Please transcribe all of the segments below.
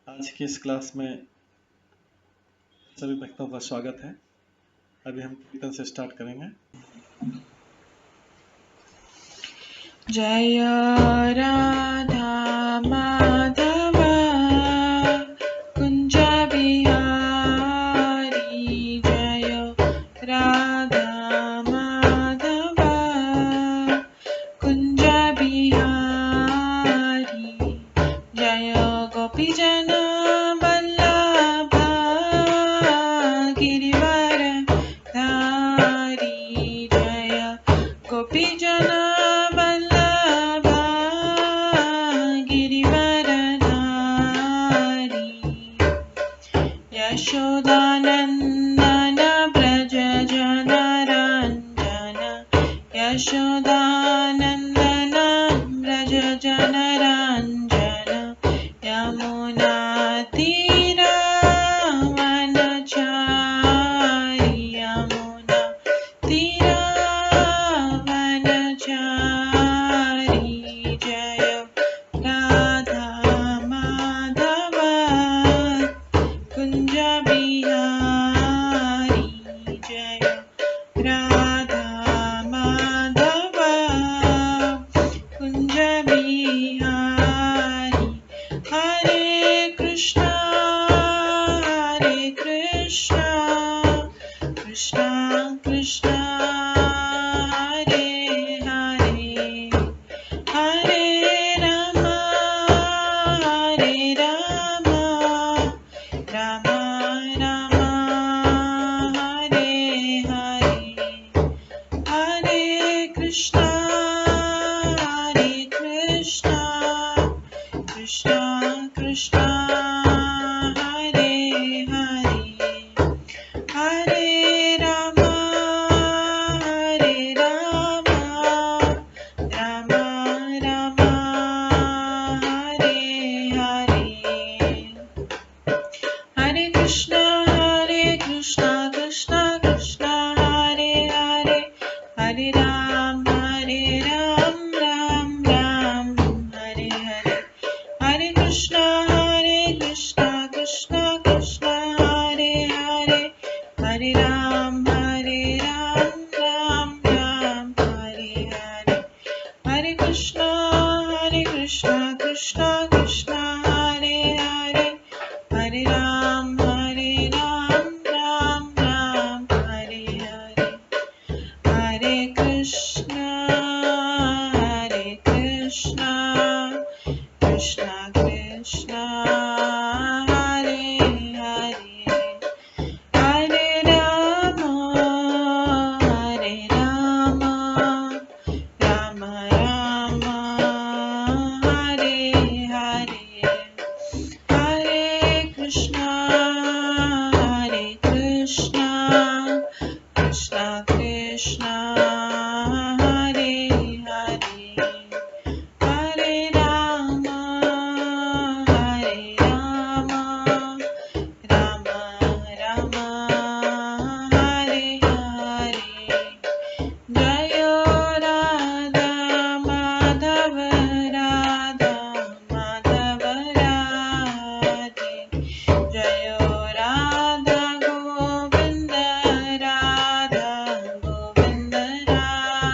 आज की इस क्लास में सभी भक्तों का स्वागत है। अभी हम कीर्तन से स्टार्ट करेंगे। जय राधा माधव कुंज बिहारी, जय राधा माधव कुंज बिहारी, जय गोपीजन वल्लभ गिरिवर धारी, जय गोपीजन वल्लभ गिरिवर धारी, यशोदानंदन व्रज जनरंजन, यशोदानंदन व्रज जनरंजन, यमुना तीरावनचारी, यमुना तीरावनचारी, जय राधा माधव कुंज बिहारी, जय राधा माधव कुंज बिहारी, हरे कृष्णा कृष्णा कृष्णा हरे हरे, हरे राम राम राम हरे हरे, हरे कृष्णा कृष्णा कृष्णा हरे हरे, हरे राम राम राम हरे हरे, हरे कृष्णा कृष्णा कृष्णा हरे हरे, हरे राम राम राम हरे हरे, हरे कृष्णा कृष्णा कृष्णा हरे हरे, हरे राम राम राम हरे हरे, हरे कृष्णा कृष्णा कृष्णा हरे हरे, हरे राम राम राम हरे हरे, हरे कृष्णा कृष्णा कृष्णा हरे हरे, हरे राम राम राम हरे हरे, हरे कृष्णा कृष्णा कृष्णा हरे हरे, हरे राम राम राम हरे हरे, जय राधा माधव राधे, जय राधा गोविंद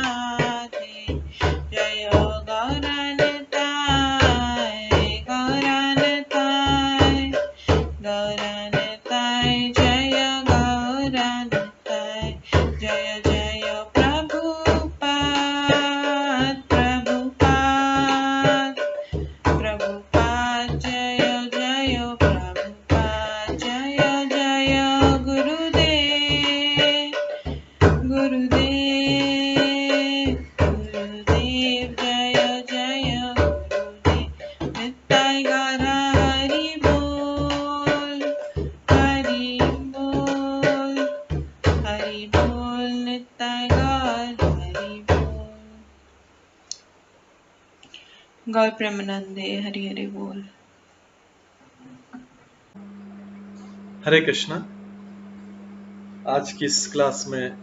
राधे, जय गौरनिताय जय गौरनिताय, जय जय प्रभुपाद जय जय प्रभुपाद, जय जय गुरुदेव जय जय गुरुदेव, नित्य गौर हरि बोल नित्य गौर हरि बोल। गौर प्रेमानंदे हरि हरि बोल। हरे कृष्णा। आज की इस क्लास में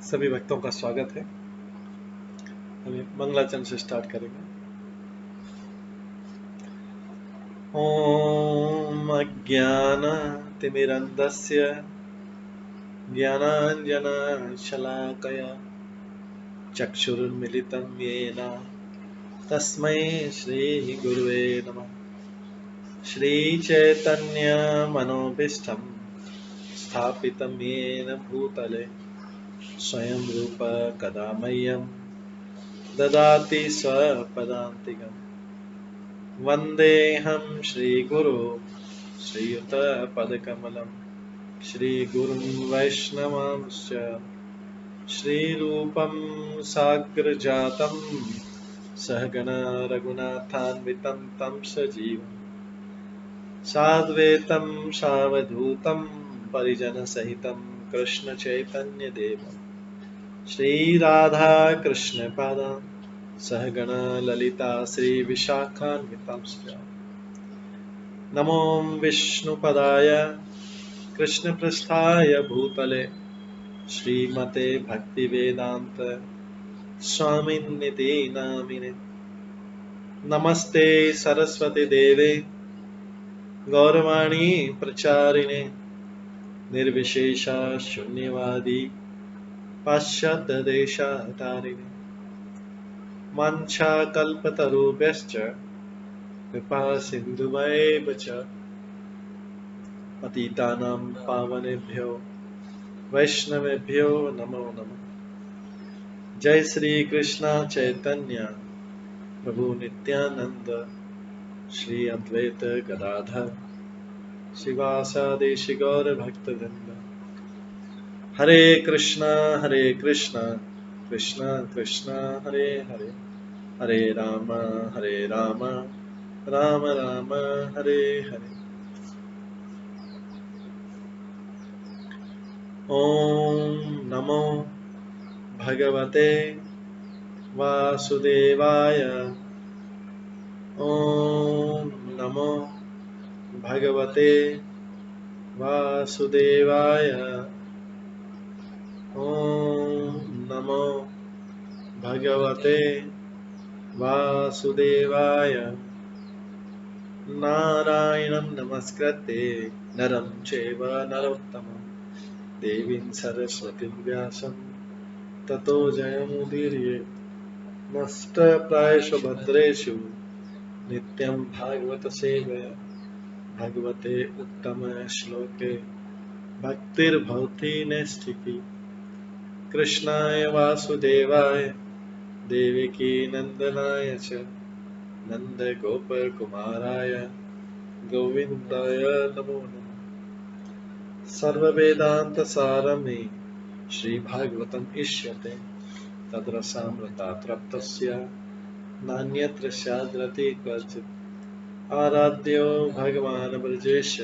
सभी भक्तों का स्वागत है। अभी मंगलाचरण से स्टार्ट करेंगे। ॐ अज्ञानतिमिरन्धस्य ज्ञानाञ्जनशलाकया चक्षुरुन्मिलितं येन तस्मै श्रीगुरुवे नमः। श्रीचैतन्यमनोभीष्टं स्थापितं येन भूतले स्वयं रूप कदा मह्यं ददाति स्वपदान्तिकम्। वन्देऽहं श्रीगुरो श्रीयुतपदकमलं श्रीगुरुं वैष्णवांश्च श्रीरूपं साग्रजातं सहगण रघुनाथान्वितं तं सजीवं साद्वैतं सावधूतं परिजनसहितं कृष्णचैतन्यदेवं श्रीराधाकृष्णपादान् सहगण ललिता श्रीविशाखान्वितांश्च नमो विष्णुपदाय कृष्णपृष्ठाय भूतले श्रीमते भक्तिवेदान्त स्वामिन्निति नामिने। नमस्ते सरस्वती देवे गौरवाणी प्रचारिणे निर्विशेष शून्यवादी पाश्चात्य देशातारिणे। वाञ्छाकल्पतरुभ्यश्च कृपा सिन्धुभ्येव च पतितानां पावनेभ्यो वैष्णवेभ्यो नमो नमः। जय श्री कृष्ण चैतन्य प्रभु नित्यानंद श्री अद्वैत गदाधर शिवासादि गौर भक्तवृंद। हरे कृष्णा कृष्णा कृष्णा हरे हरे, हरे राम राम राम हरे हरे। ओम नमो भगवते वासुदेवाय। ओम नमो भगवते वासुदेवाय। ओम नमो भगवते वासुदेवाय। नारायणं नमस्कृत्य नरं चैव नरोत्तमं देवीं सरस्वतीं व्यासं ततो जयमुदीरये। नष्टप्रायेषु भद्रेषु नित्यं भागवत सेवया भगवते उत्तम श्लोके भक्तिर्भवति नैष्ठिकी। कृष्णाय वासुदेवाय देवकी नंदनाय च नन्दगोपकुमाराय गोविन्दाय नमो नमः। सर्ववेदान्तसारमे श्रीभागवतम् इष्यते तद्रसामृतात् नान्यत्र स्याद्रति क्वचित्। आराध्यो भगवान् ब्रजेश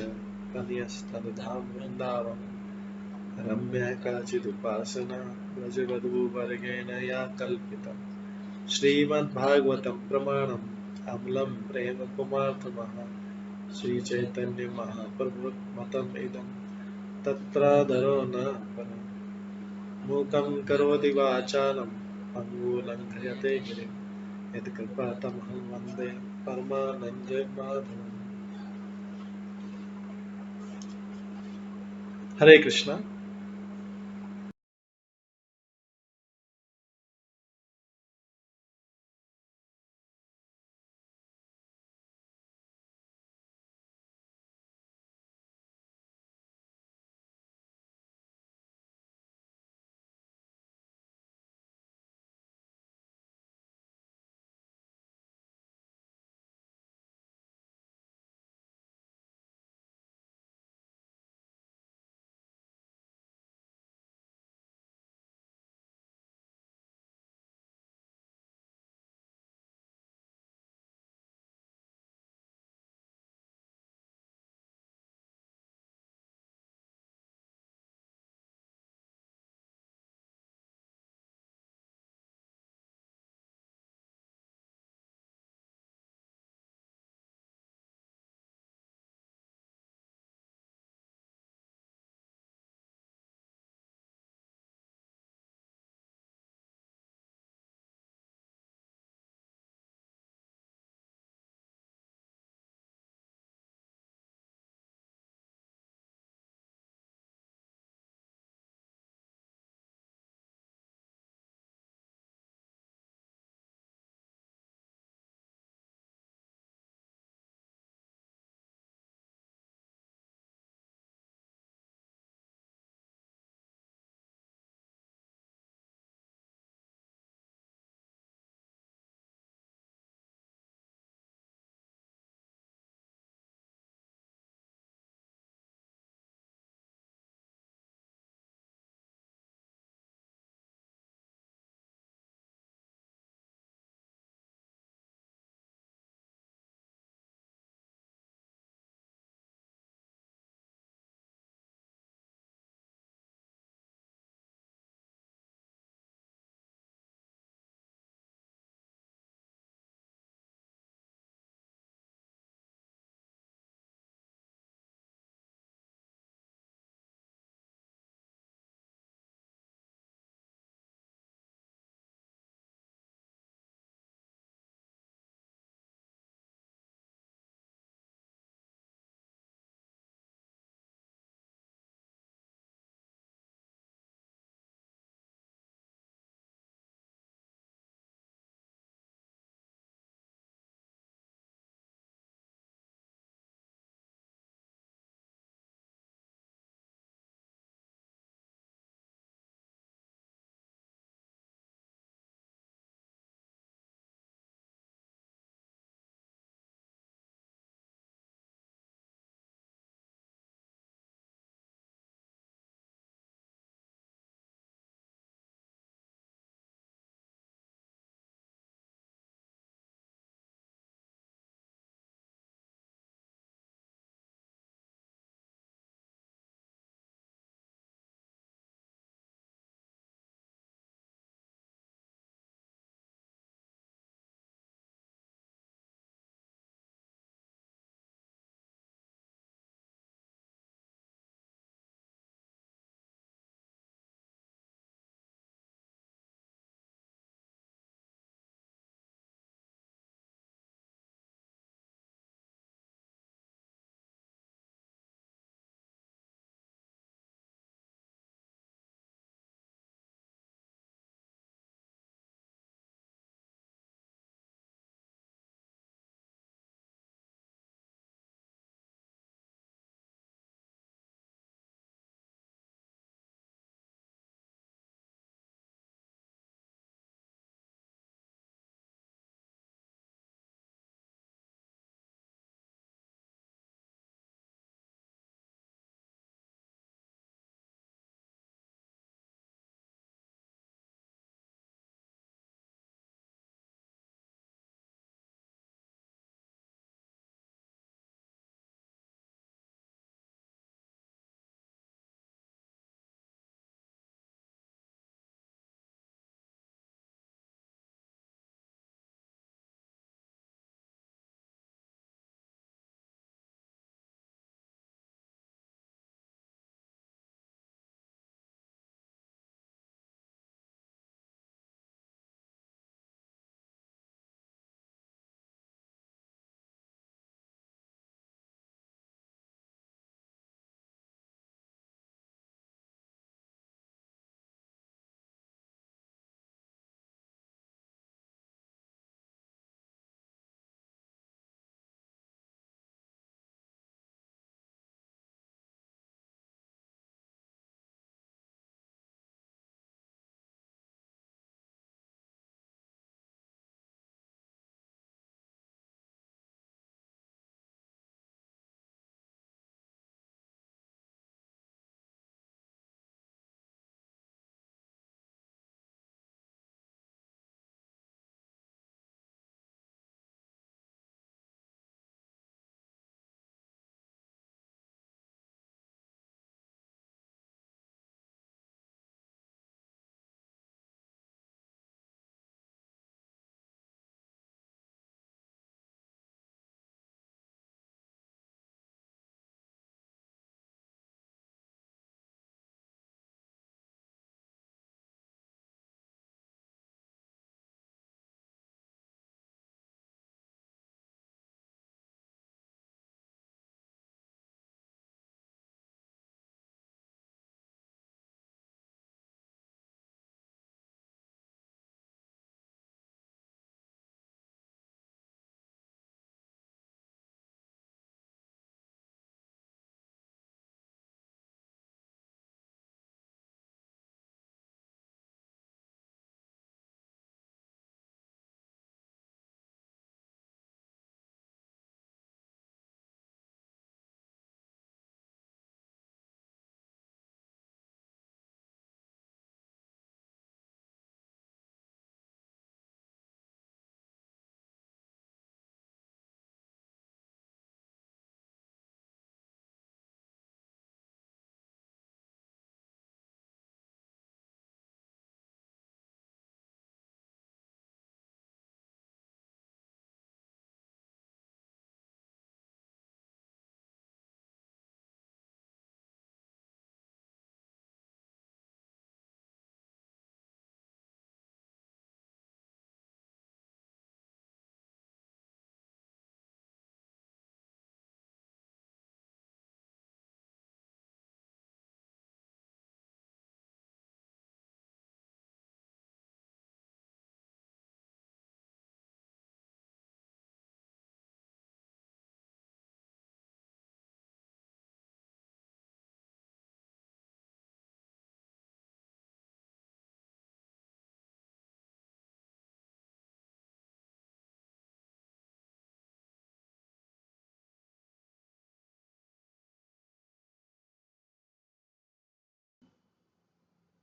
कन्यस्तनधाम वृन्दावन रम्या काचिदुपासना व्रजवधूवर्गेण या कल्पिता। श्रीमद्भागवतं प्रमाणम् अमलं प्रेम कुमार्थमः श्रीचैतन्य महाप्रभुमतम् इदं तत्रादरो न परम्। मूकं करोति वाचालं पङ्गुलङ्घयते गिरिं यत्कृपातमहं वन्दे परमानन्दमाधवम्। हरे कृष्णा।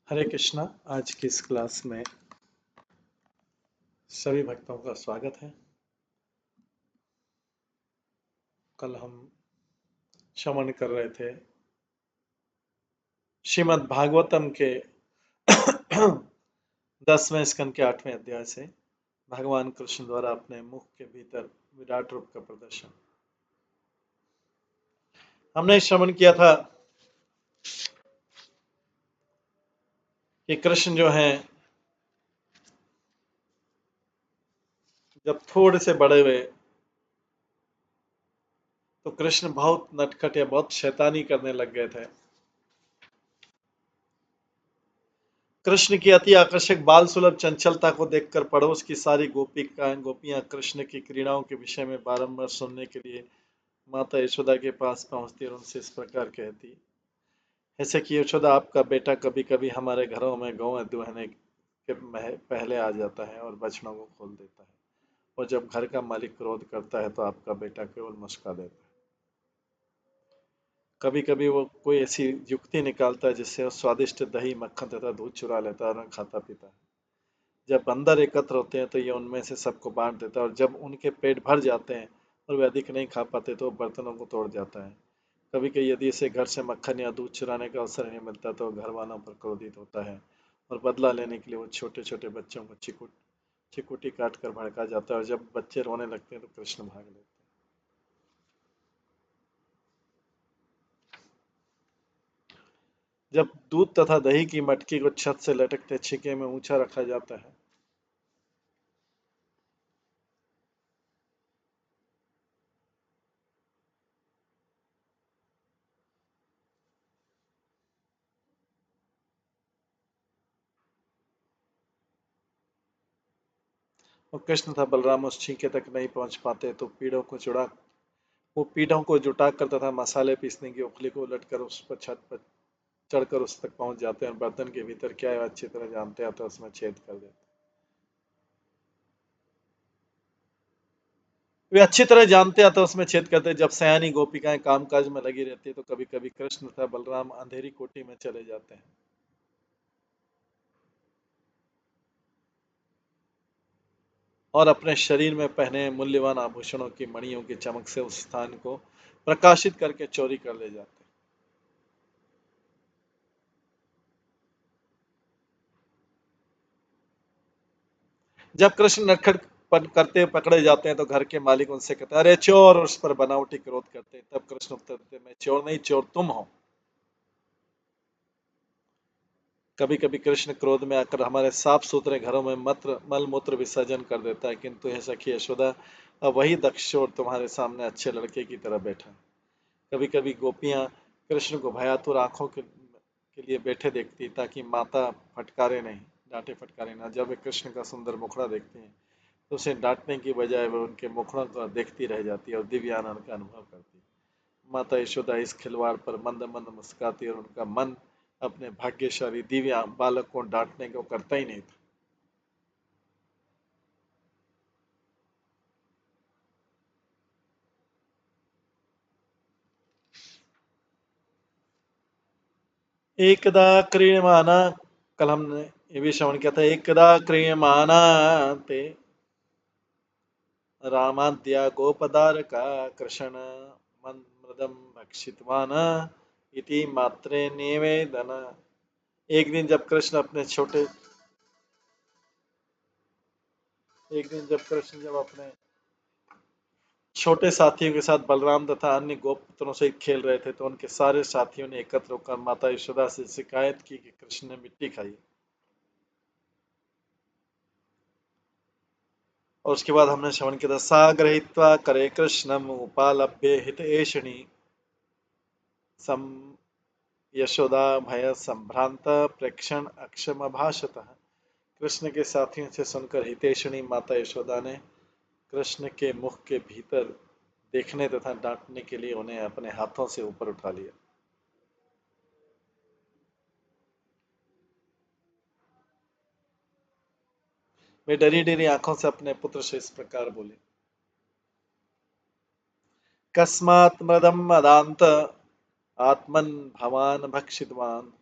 हरे कृष्णा। आज की इस क्लास में सभी भक्तों का स्वागत है। कल हम श्रवण कर रहे थे श्रीमद् भागवतम के 10वें स्कंद के 8वें अध्याय से भगवान कृष्ण द्वारा अपने मुख के भीतर विराट रूप का प्रदर्शन। हमने श्रवण किया था कि कृष्ण जो हैं जब थोड़े से बड़े हुए तो कृष्ण बहुत नटखट या बहुत शैतानी करने लग गए थे। कृष्ण की अति आकर्षक बाल सुलभ चंचलता को देखकर पड़ोस की सारी गोपियां कृष्ण की क्रीड़ाओं के विषय में बारंबार सुनने के लिए माता यशोदा के पास पहुंचती और उनसे इस प्रकार कहती, ऐसे कि यशोदा, आपका बेटा कभी कभी हमारे घरों में गौएं दुहने के पहले आ जाता है और बछड़ों को खोल देता है, और जब घर का मालिक क्रोध करता है तो आपका बेटा केवल मुस्का देता है। कभी कभी वो कोई ऐसी युक्ति निकालता है जिससे वो स्वादिष्ट दही, मक्खन तथा दूध चुरा लेता है और खाता पीता है। जब बंदर एकत्र होते हैं तो ये उनमें से सबको बांट देता है, और जब उनके पेट भर जाते हैं और वे अधिक नहीं खा पाते तो बर्तनों को तोड़ जाता है। कभी कभी यदि इसे घर से मक्खन या दूध चुराने का अवसर नहीं मिलता तो घर वालों पर क्रोधित होता है, और बदला लेने के लिए वो छोटे छोटे बच्चों को चिकुटी काट कर भड़का जाता है, और जब बच्चे रोने लगते हैं तो कृष्ण भाग लेते हैं। जब दूध तथा दही की मटकी को छत से लटकते छिके में ऊंचा रखा जाता है और कृष्ण तथा बलराम उस छीके तक नहीं पहुंच पाते तो पीढ़ों को जुटाकर तथा मसाले पीसने की उखली को उलटकर उस पर छत पर चढ़कर उस तक पहुंच जाते हैं, और बर्तन के भीतर क्या है अच्छी तरह जानते हैं तो उसमें छेद कर देते हैं। वे अच्छी तरह जानते हैं तो उसमें छेद करते हैं। जब सयानी गोपिकाएं कामकाज में लगी रहती है तो कभी कभी कृष्ण तथा बलराम अंधेरी कोठी में चले जाते हैं और अपने शरीर में पहने मूल्यवान आभूषणों की मणियों की चमक से उस स्थान को प्रकाशित करके चोरी कर ले जाते हैं। जब कृष्ण नटखट करते पकड़े जाते हैं तो घर के मालिक उनसे कहते हैं, अरे चोर, उस पर बनावटी क्रोध करते हैं। तब कृष्ण उत्तर देते, मैं चोर नहीं, चोर तुम हो। कभी कभी कृष्ण क्रोध में आकर हमारे साफ सुथरे घरों में मल मूत्र विसर्जन कर देता है, किंतु हे सखी यशोदा, अब वही दक्ष चोर तुम्हारे सामने अच्छे लड़के की तरह बैठा है। कभी कभी गोपियां कृष्ण को भयातुर आंखों के लिए बैठे देखती ताकि माता फटकारे नहीं, डांटे फटकारे ना। जब वे कृष्ण का सुंदर मुखड़ा देखती हैं तो उसे डांटने की बजाय वे उनके मुखड़ों को देखती रह जाती है और दिव्य आनंद का अनुभव करती है। माता यशोदा इस खिलवाड़ पर मंद मंद मुस्काती और उनका मन अपने भाग्यशाली दिव्य बालक को डांटने को करता ही नहीं था। एकदा क्रियमाना, कल हमने ये भी श्रवण किया था, एकदा क्रियमाना ते रामाद्या गोपदारका कृष्ण मृदम भक्षितवान इति मात्रे निवेदन। एक दिन जब कृष्ण अपने छोटे एक दिन जब कृष्ण जब अपने छोटे साथियों के साथ बलराम तथा अन्य गोपपुत्रों से खेल रहे थे तो उनके सारे साथियों ने एकत्र होकर माता यशोदा से शिकायत की कि कृष्ण ने मिट्टी खाई। और उसके बाद हमने श्रवण किया था, सा गृहीत्वा करे कृष्णम उपालभ्य हित एषणी सम यशोदा भय संभ्रांत प्रेक्षण अक्षम भाषत। कृष्ण के साथियों से सुनकर हितेशणी माता यशोदा ने कृष्ण के मुख के भीतर देखने तथा डांटने के लिए उन्हें अपने हाथों से ऊपर उठा लिया। वे डरी डरी आंखों से अपने पुत्र से इस प्रकार बोले, कस्मात् मदम मदांत आत्मन भवान भक्षितवान।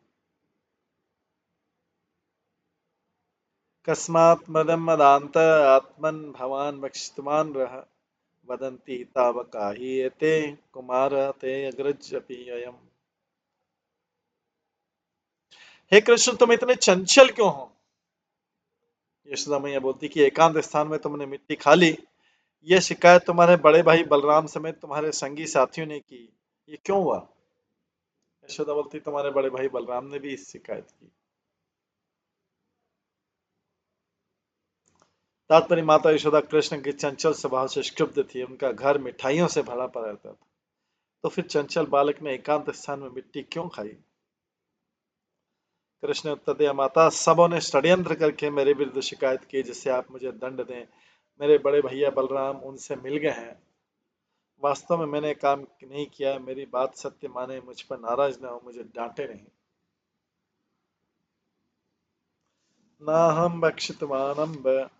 कस्मात् मदम मदांत आत्मन भवान भक्षितवान रह वदन्ति तावकाहि एते कुमार ते अग्रज अपि अयम्। हे कृष्ण, तुम इतने चंचल क्यों हो? यशोदा मैया बोलती कि एकांत स्थान में तुमने मिट्टी खा ली। यह शिकायत तुम्हारे बड़े भाई बलराम समेत तुम्हारे संगी साथियों ने की। ये क्यों हुआ? यशोदा बोलती, तुम्हारे बड़े भाई बलराम ने भी इस शिकायत की। तात्पर्य, माता यशोदा कृष्ण के चंचल स्वभाव से क्षुब्ध थी। उनका घर मिठाइयों से भरा पड़ा रहता था, तो फिर चंचल बालक ने एकांत स्थान में मिट्टी क्यों खाई? कृष्ण ने उत्तर दिया, माता, सबों ने षड्यंत्र करके मेरे विरुद्ध शिकायत की जिससे आप मुझे दंड दें। मेरे बड़े भैया बलराम उनसे मिल गए हैं। वास्तव में मैंने काम नहीं किया। मेरी बात सत्य माने, मुझ पर नाराज ना हो, मुझे डांटे नहीं। ना हम भक्षितवानम्ब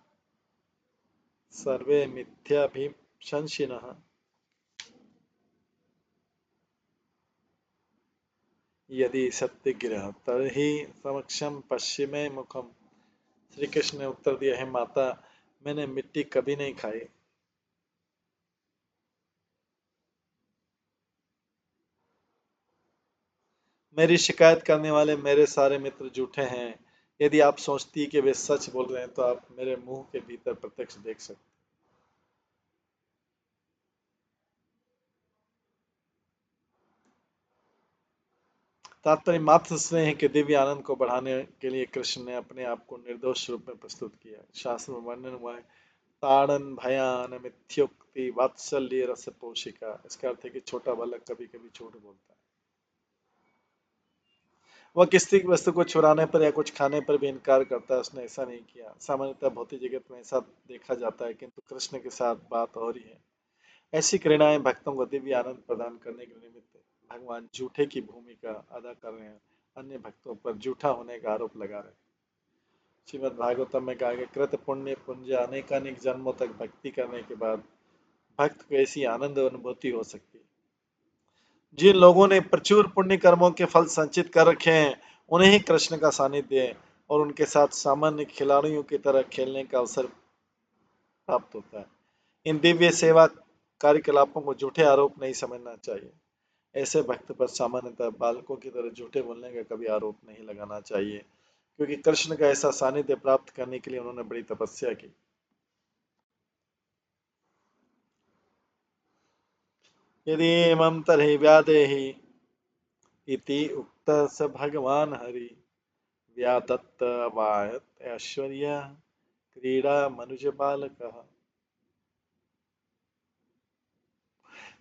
सर्वे मिथ्याभिशंसिनः यदि सत्यग्रह तर्हि समक्षम पश्चिमे मुखम। श्री कृष्ण ने उत्तर दिया, है माता, मैंने मिट्टी कभी नहीं खाई। मेरी शिकायत करने वाले मेरे सारे मित्र झूठे हैं। यदि आप सोचती कि वे सच बोल रहे हैं तो आप मेरे मुंह के भीतर प्रत्यक्ष देख सकते। तात्पर्य, मात्र स्नेह के दिव्य आनंद को बढ़ाने के लिए कृष्ण ने अपने आप को निर्दोष रूप में प्रस्तुत किया। शास्त्र में वर्णन हुआ है, ताड़न भयान मिथ्योक्ति वात्सल्य रस पोषिका। इसका अर्थ है कि छोटा बालक कभी कभी झूठ बोलता है। वह किसी वस्तु को चुराने पर या कुछ खाने पर भी इनकार करता है। उसने ऐसा नहीं किया। सामान्यतः भौतिक जगत में ऐसा देखा जाता है, किंतु कृष्ण के साथ बात और ही है। ऐसी क्रीड़ाएं भक्तों को दिव्य आनंद प्रदान करने के निमित्त भगवान झूठे की भूमिका अदा कर रहे हैं, अन्य भक्तों पर झूठा होने का आरोप लगा रहे हैं। श्रीमद् भागवतम में कहा गया, कृत पुण्य पुंज अनेकानेक जन्मों तक भक्ति करने के बाद भक्त को ऐसी आनंद अनुभूति हो सकती है। जिन लोगों ने प्रचुर पुण्य कर्मों के फल संचित कर रखे हैं, उन्हें ही कृष्ण का सानिध्य और उनके साथ सामान्य खिलाड़ियों की तरह खेलने का अवसर प्राप्त होता है। इन दिव्य सेवा कार्यकलापों को झूठे आरोप नहीं समझना चाहिए। ऐसे भक्त पर सामान्यतः बालकों की तरह झूठे बोलने का कभी आरोप नहीं लगाना चाहिए, क्योंकि कृष्ण का ऐसा सानिध्य प्राप्त करने के लिए उन्होंने बड़ी तपस्या की। यदि मम तर्हि व्यादेहि इति उक्त स भगवान हरि व्यादत्त अवायत ऐश्वर्य क्रीड़ा मनुज बालक।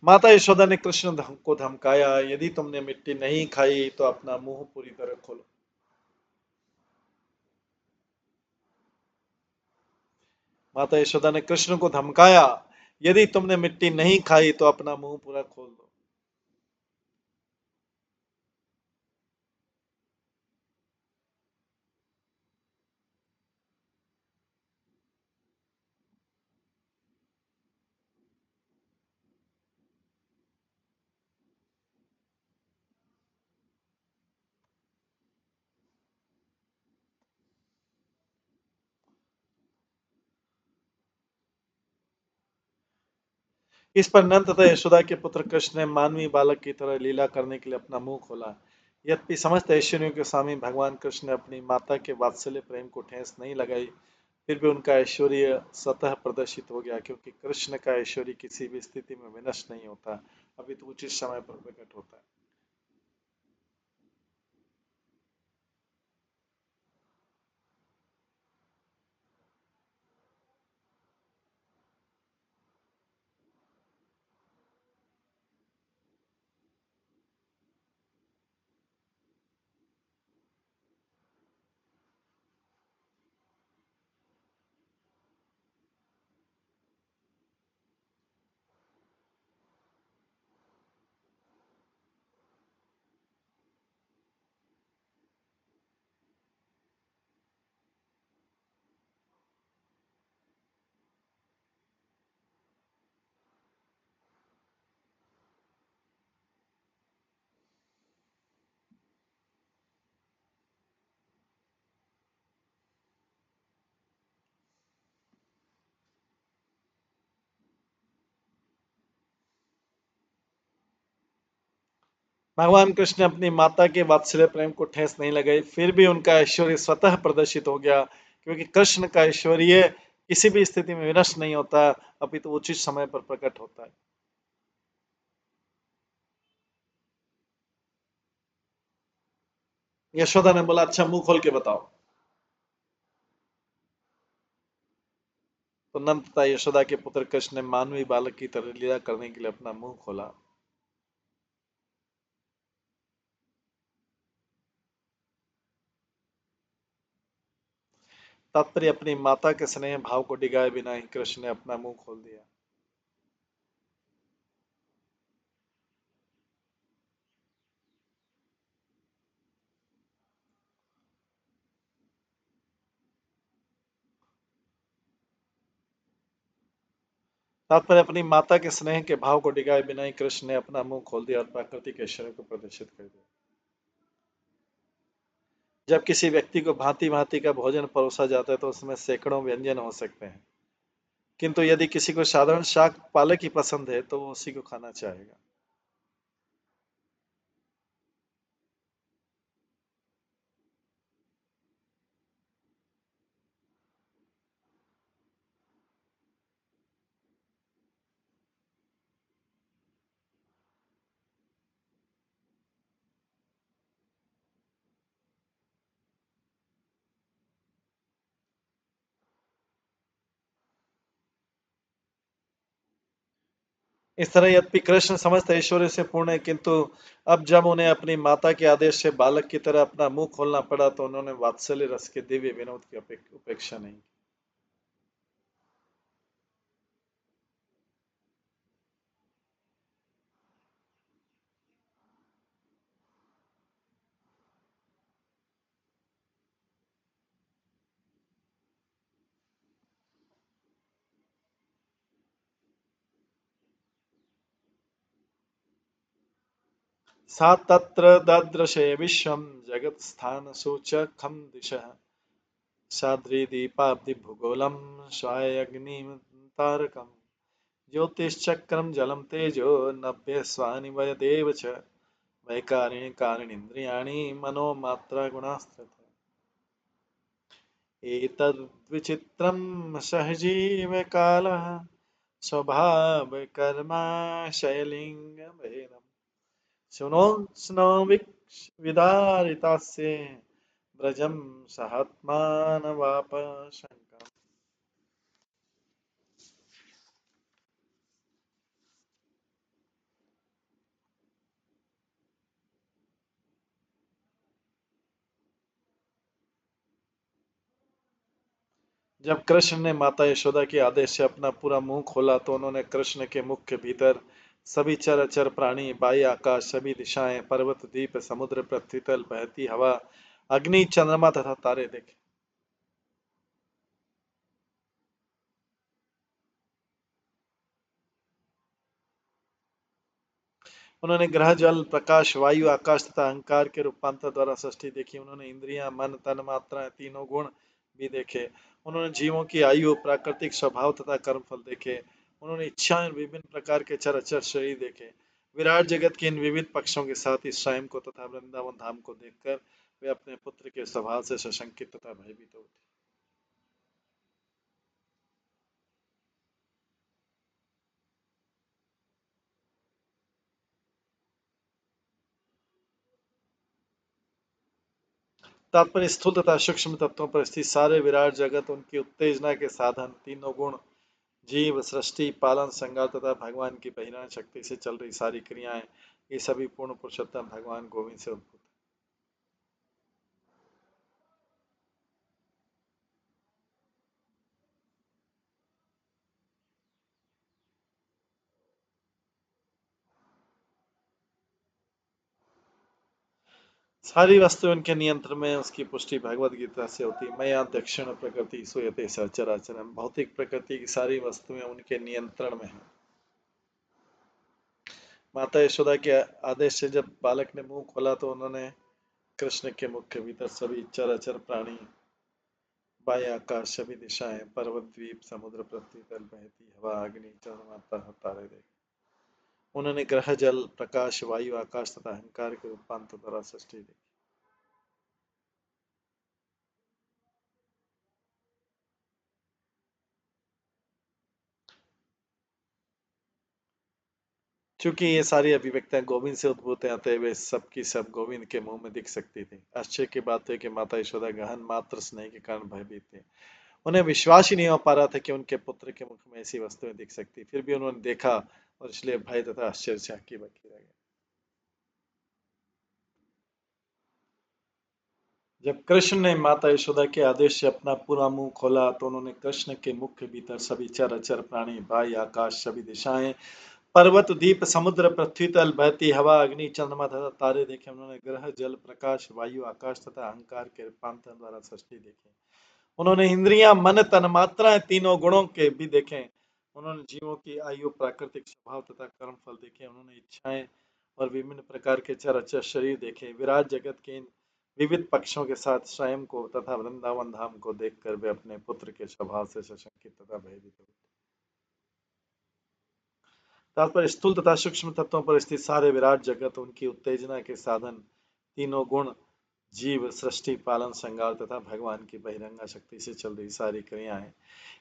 माता यशोदा ने कृष्ण को धमकाया, यदि तुमने मिट्टी नहीं खाई तो अपना मुंह पूरी तरह खोलो। माता यशोदा ने कृष्ण को धमकाया, यदि तुमने मिट्टी नहीं खाई तो अपना मुंह पूरा खोल दो। इस पर नंद तथा यशोदा के पुत्र कृष्ण ने मानवीय बालक की तरह लीला करने के लिए अपना मुंह खोला। यद्यपि समस्त ऐश्वर्यों के स्वामी भगवान कृष्ण ने अपनी माता के वात्सल्य प्रेम को ठेस नहीं लगाई, फिर भी उनका ऐश्वर्य स्वतः प्रदर्शित हो गया, क्योंकि कृष्ण का ऐश्वर्य किसी भी स्थिति में विनष्ट नहीं होता, अभी तो उचित समय पर प्रकट होता है। भगवान कृष्ण अपनी माता के वात्सल्य प्रेम को ठेस नहीं लगाई, फिर भी उनका ऐश्वर्य स्वतः प्रदर्शित हो गया, क्योंकि कृष्ण का ऐश्वर्य किसी भी स्थिति में विनष्ट नहीं होता, अपितु तो उचित समय पर प्रकट होता है। यशोदा ने बोला, अच्छा मुंह खोल के बताओ। तो नंद तथा यशोदा के पुत्र कृष्ण ने मानवी बालक की तरह लीला करने के लिए अपना मुंह खोला। तात्पर्य, अपनी माता के स्नेह भाव को डिगाए बिना ही कृष्ण ने अपना मुंह खोल दिया। तात्पर्य, अपनी माता के स्नेह के भाव को डिगाए बिना ही कृष्ण ने अपना मुंह खोल दिया और प्राकृतिक ऐश्वर्य को प्रदर्शित कर दिया। जब किसी व्यक्ति को भांति भांति का भोजन परोसा जाता है तो उसमें सैकड़ों व्यंजन हो सकते हैं, किंतु यदि किसी को साधारण शाक पालक ही पसंद है तो वो उसी को खाना चाहेगा। इस तरह यद्यपि कृष्ण समस्त ऐश्वर्य से पूर्ण है, किंतु अब जब उन्हें अपनी माता के आदेश से बालक की तरह अपना मुंह खोलना पड़ा तो उन्होंने वात्सल्य रस के दिव्य विनोद की उपेक्षा नहीं की। सा तत्र ददृशे विश्वं जगत्स्थानसूचकं दिशः साद्रिदीपाब्धिभूगोलं स्वायग्नितारकं ज्योतिश्चक्रं जलं तेजो नभ्यस्वानि वयदेव च वैकारिणि कारणीन्द्रियाणि मनोमात्रागुणास्तथा एतद्विचित्रं सहजीवकालः स्वभावकर्मा शैलिङ्गभेदम् शुनोत्स्नो विदारितास्य व्रजं सहात्मानवाप शङ्का। जब कृष्ण ने माता यशोदा के आदेश से अपना पूरा मुंह खोला तो उन्होंने कृष्ण के मुख के भीतर सभी चराचर प्राणी, बाह्य आकाश, सभी दिशाएं, पर्वत, द्वीप, समुद्र, पृथ्वी तल, बहती हवा, अग्नि, चंद्रमा तथा तारे देखे। उन्होंने ग्रह, जल, प्रकाश, वायु, आकाश तथा अहंकार के रूपांतर द्वारा सृष्टि देखी। उन्होंने इंद्रियां, मन, तन मात्राएं, तीनों गुण भी देखे। उन्होंने जीवों की आयु, प्राकृतिक स्वभाव तथा कर्मफल देखे। उन्होंने इच्छाएं, विभिन्न प्रकार के चराचर शरीर देखे। विराट जगत के इन विविध पक्षों के साथ ही स्वयं को तथा वृंदावन धाम को देखकर वे अपने पुत्र के स्वभाव से सशंकित तथा भयभीत हो उठे। तात्पर्य, स्थूल तथा सूक्ष्म तत्वों पर स्थित सारे विराट जगत, उनकी उत्तेजना के साधन, तीनों गुण, जीव, सृष्टि, पालन, संगार तथा भगवान की बहिरान शक्ति से चल रही सारी क्रियाएं, ये सभी पूर्ण पुरुषोत्तम भगवान गोविंद से उद्भूत है। सारी वस्तुएं उनके नियंत्रण में, उसकी पुष्टि भगवत गीता से होती है। मैं दक्षिण प्रकृति सूयते सचराचर, भौतिक प्रकृति की सारी वस्तुएं उनके नियंत्रण में है। माता यशोदा के आदेश से जब बालक ने मुंह खोला तो उन्होंने कृष्ण के मुख के भीतर सभी चराचर प्राणी, बाह्य आकाश, सभी दिशाएं, पर्वत, द्वीप, समुद्र, पृथ्वी तल, बहती हवा, अग्नि, चंद्रमा तथा तारे देखे। उन्होंने ग्रह, जल, प्रकाश, वायु, आकाश तथा अहंकार के रूपांतर द्वारा सृष्टि देखी। चूंकि ये सारी अभिव्यक्तियां गोविंद से उद्भूत हैं, अतः वे सब की सब गोविंद के मुंह में दिख सकती थी। आश्चर्य की बात है कि माता यशोदा गहन मात्र स्नेह के कारण भयभीत थी। उन्हें विश्वास ही नहीं हो पा रहा था कि उनके पुत्र के मुख में ऐसी वस्तुएं दिख सकती। फिर भी उन्होंने देखा और इसलिए भय तथा आश्चर्य से हक्की बक्की रह गए। जब कृष्ण ने माता यशोदा के आदेश से अपना पूरा मुंह खोला तो उन्होंने कृष्ण के मुख के भीतर सभी चर प्राणी, वायु, आकाश, सभी दिशाएं, पर्वत, द्वीप, समुद्र, पृथ्वी तल, बहती हवा, अग्नि, चंद्रमा तथा तारे देखे। उन्होंने ग्रह, जल, प्रकाश, वायु, आकाश तथा अहंकार के रूपांतर द्वारा सृष्टि देखी। उन्होंने इंद्रियां, मन, तन मात्राएं, तीनों गुणों के भी देखे। उन्होंने जीवों की आयु, प्राकृतिक स्वभाव तथा कर्म फल देखे। उन्होंने इच्छाएं और विभिन्न प्रकार के चर अचर शरीर देखे। विराट जगत के इन विविध पक्षों के साथ स्वयं को तथा वृंदावन धाम को देखकर वे अपने पुत्र के स्वभाव से सशंकित तथा भयभीत हो। तात्पर्य स्थूल तथा सूक्ष्म तत्वों पर स्थित सारे विराट जगत, उनकी उत्तेजना के साधन, तीनों गुण, जीव, सृष्टि, पालन, संहार तथा भगवान की बहिरंगा शक्ति से चल रही सारी क्रियाएं,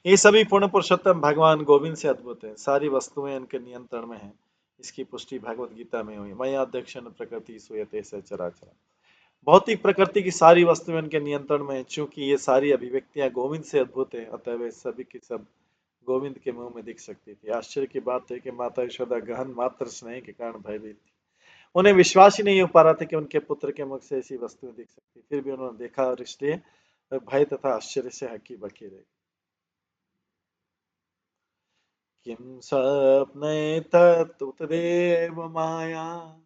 ये सभी पूर्ण पुरुषोत्तम भगवान गोविंद से अद्भुत है। सारी वस्तुएं उनके नियंत्रण में हैं। इसकी पुष्टि भगवत गीता में हुई। मया अध्यक्षन प्रकृति सूयते स चराचर। भौतिक प्रकृति की सारी वस्तुएं उनके नियंत्रण में है। चूंकि ये सारी अभिव्यक्तियां गोविंद से अद्भुत है, अतः वे सभी की सब गोविंद के मुंह में दिख सकती थी। आश्चर्य की बात है कि माता यशोदा गहन मात्र स्नेह के कारण भयभीत थी। उन्हें विश्वास ही नहीं हो पा रहा था कि उनके पुत्र के मुख से ऐसी वस्तुएं दिख सकती। फिर भी उन्होंने देखा और इसलिए भय तथा आश्चर्य से हक्की बकी रही। किम स्वप्नेतत्तदेव माया,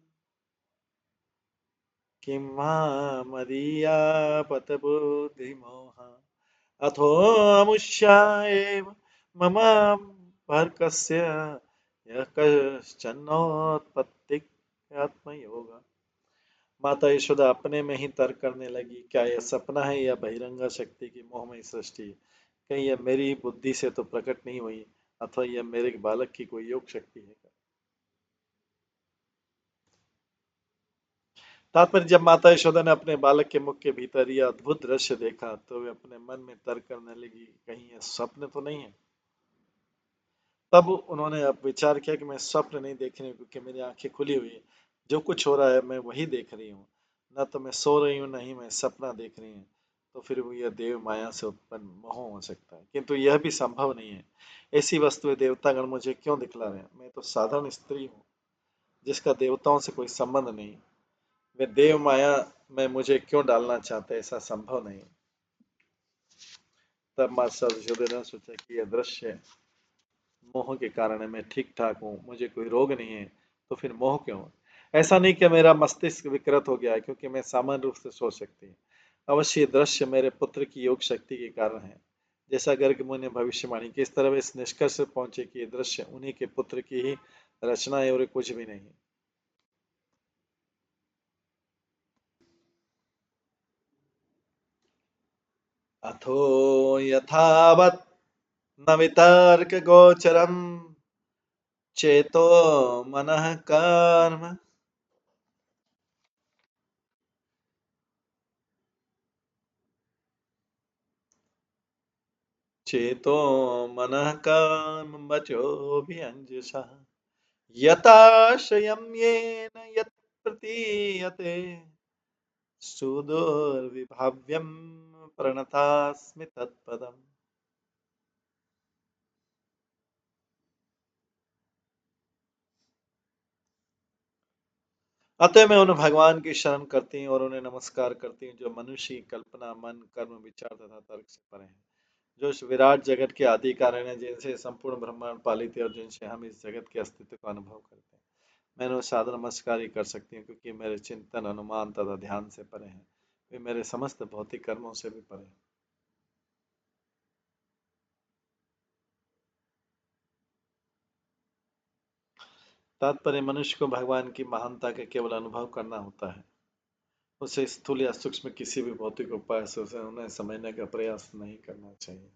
किं मामदीयापतबुद्धिमोहा, अथो अमुष्या एव मम भर्कस्य यः कश्चनोत्पत्तिः माता यशोदा अपने में ही तर्क करने लगी, क्या यह सपना है या बहिरंगा शक्ति की मोहमयी सृष्टि? कहीं यह मेरी बुद्धि से तो प्रकट नहीं हुई, अथवा यह मेरे बालक की कोई योग शक्ति है? तात्पर्य, जब माता यशोदा ने अपने बालक के मुख के भीतर यह अद्भुत दृश्य देखा तो वे अपने मन में तर्क करने लगी, कहीं यह स्वप्न तो नहीं है? तब उन्होंने अब विचार किया कि मैं स्वप्न नहीं देख रही हूँ, क्योंकि मेरी आंखें खुली हुई है। जो कुछ हो रहा है मैं वही देख रही हूँ। न तो मैं सो रही हूँ, न ही मैं सपना देख रही हूँ। तो फिर वो यह देव माया से उत्पन्न मोह हो सकता है, किंतु यह भी संभव नहीं है। ऐसी वस्तुएं देवतागण मुझे क्यों दिखला रहे हैं? मैं तो साधारण स्त्री हूँ, जिसका देवताओं से कोई संबंध नहीं। वे देव माया में मुझे क्यों डालना चाहते हैं? ऐसा संभव नहीं। तब माँ सरस्वती ने सोचा कि यह दृश्य मोह के कारण है। मैं ठीक ठाक हूँ, मुझे कोई रोग नहीं है, तो फिर मोह क्यों? ऐसा नहीं कि मेरा मस्तिष्क विकृत हो गया है, क्योंकि मैं सामान्य रूप से सोच सकती हूँ। अवश्य ये दृश्य मेरे पुत्र की योग शक्ति के कारण है। जैसा गर्ग मुनि ने भविष्यवाणी की, इस तरह वे इस निष्कर्ष पर पहुंचे कि ये दृश्य उन्हीं के पुत्र की ही रचना है और कुछ भी नहीं। अथो यथावत् न वितर्क गोचरम चेतो मनः कर्म चेतो मनः कर्म वचोभियंजसः यताशयं येन यत् प्रतीयते सुदुर्विभाव्यं प्रणतास्मि तत्पदम्। अतः मैं उन भगवान की शरण करती हूँ और उन्हें नमस्कार करती हूँ, जो मनुष्य की कल्पना, मन, कर्म, विचार तथा तर्क से परे हैं, जो इस विराट जगत के आदि कारण है, जिनसे संपूर्ण ब्रह्मांड पालित है और जिनसे हम इस जगत के अस्तित्व का अनुभव करते हैं। मैं उन्हें सादर नमस्कार ही कर सकती हूँ, क्योंकि मेरे चिंतन, अनुमान तथा ध्यान से परे हैं। वे मेरे समस्त भौतिक कर्मों से भी परे हैं। तात्पर्य, मनुष्य को भगवान की महानता का केवल अनुभव करना होता है। उसे स्थूल या सूक्ष्म किसी भी भौतिक उपाय से उसे उन्हें समझने का प्रयास नहीं करना चाहिए।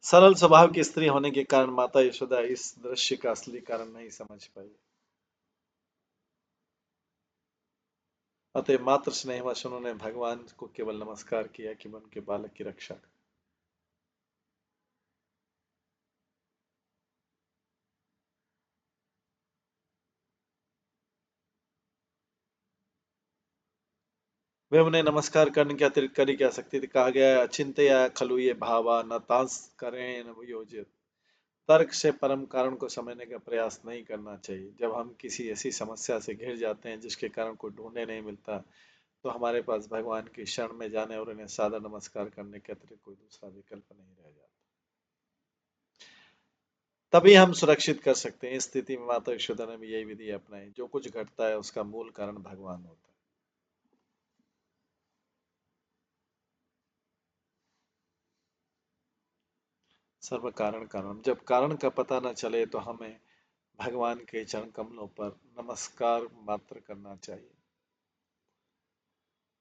सरल स्वभाव की स्त्री होने के कारण माता यशोदा इस दृश्य का असली कारण नहीं समझ पाई। अतः मात्र स्नेहवश उन्होंने भगवान को केवल नमस्कार किया कि मैं उनके बालक की रक्षा करूं। वे उन्हें नमस्कार करने के अतिरिक्त कर ही क्या सकती थी। कहा गया है, अचिंत्य खलु ये भावा न तांस करें न योजित। तर्क से परम कारण को समझने का प्रयास नहीं करना चाहिए। जब हम किसी ऐसी समस्या से घिर जाते हैं जिसके कारण को ढूंढने नहीं मिलता, तो हमारे पास भगवान की शरण में जाने और उन्हें सादर नमस्कार करने के अतिरिक्त कोई दूसरा विकल्प नहीं रह जाता। तभी हम सुरक्षित कर सकते हैं। इस स्थिति में माता यशोदा ने भी यही विधि अपनाई। जो कुछ घटता है उसका मूल कारण भगवान होता है। सर्व कारण कारण, जब कारण का पता न चले तो हमें भगवान के चरण कमलों पर नमस्कार मात्र करना चाहिए।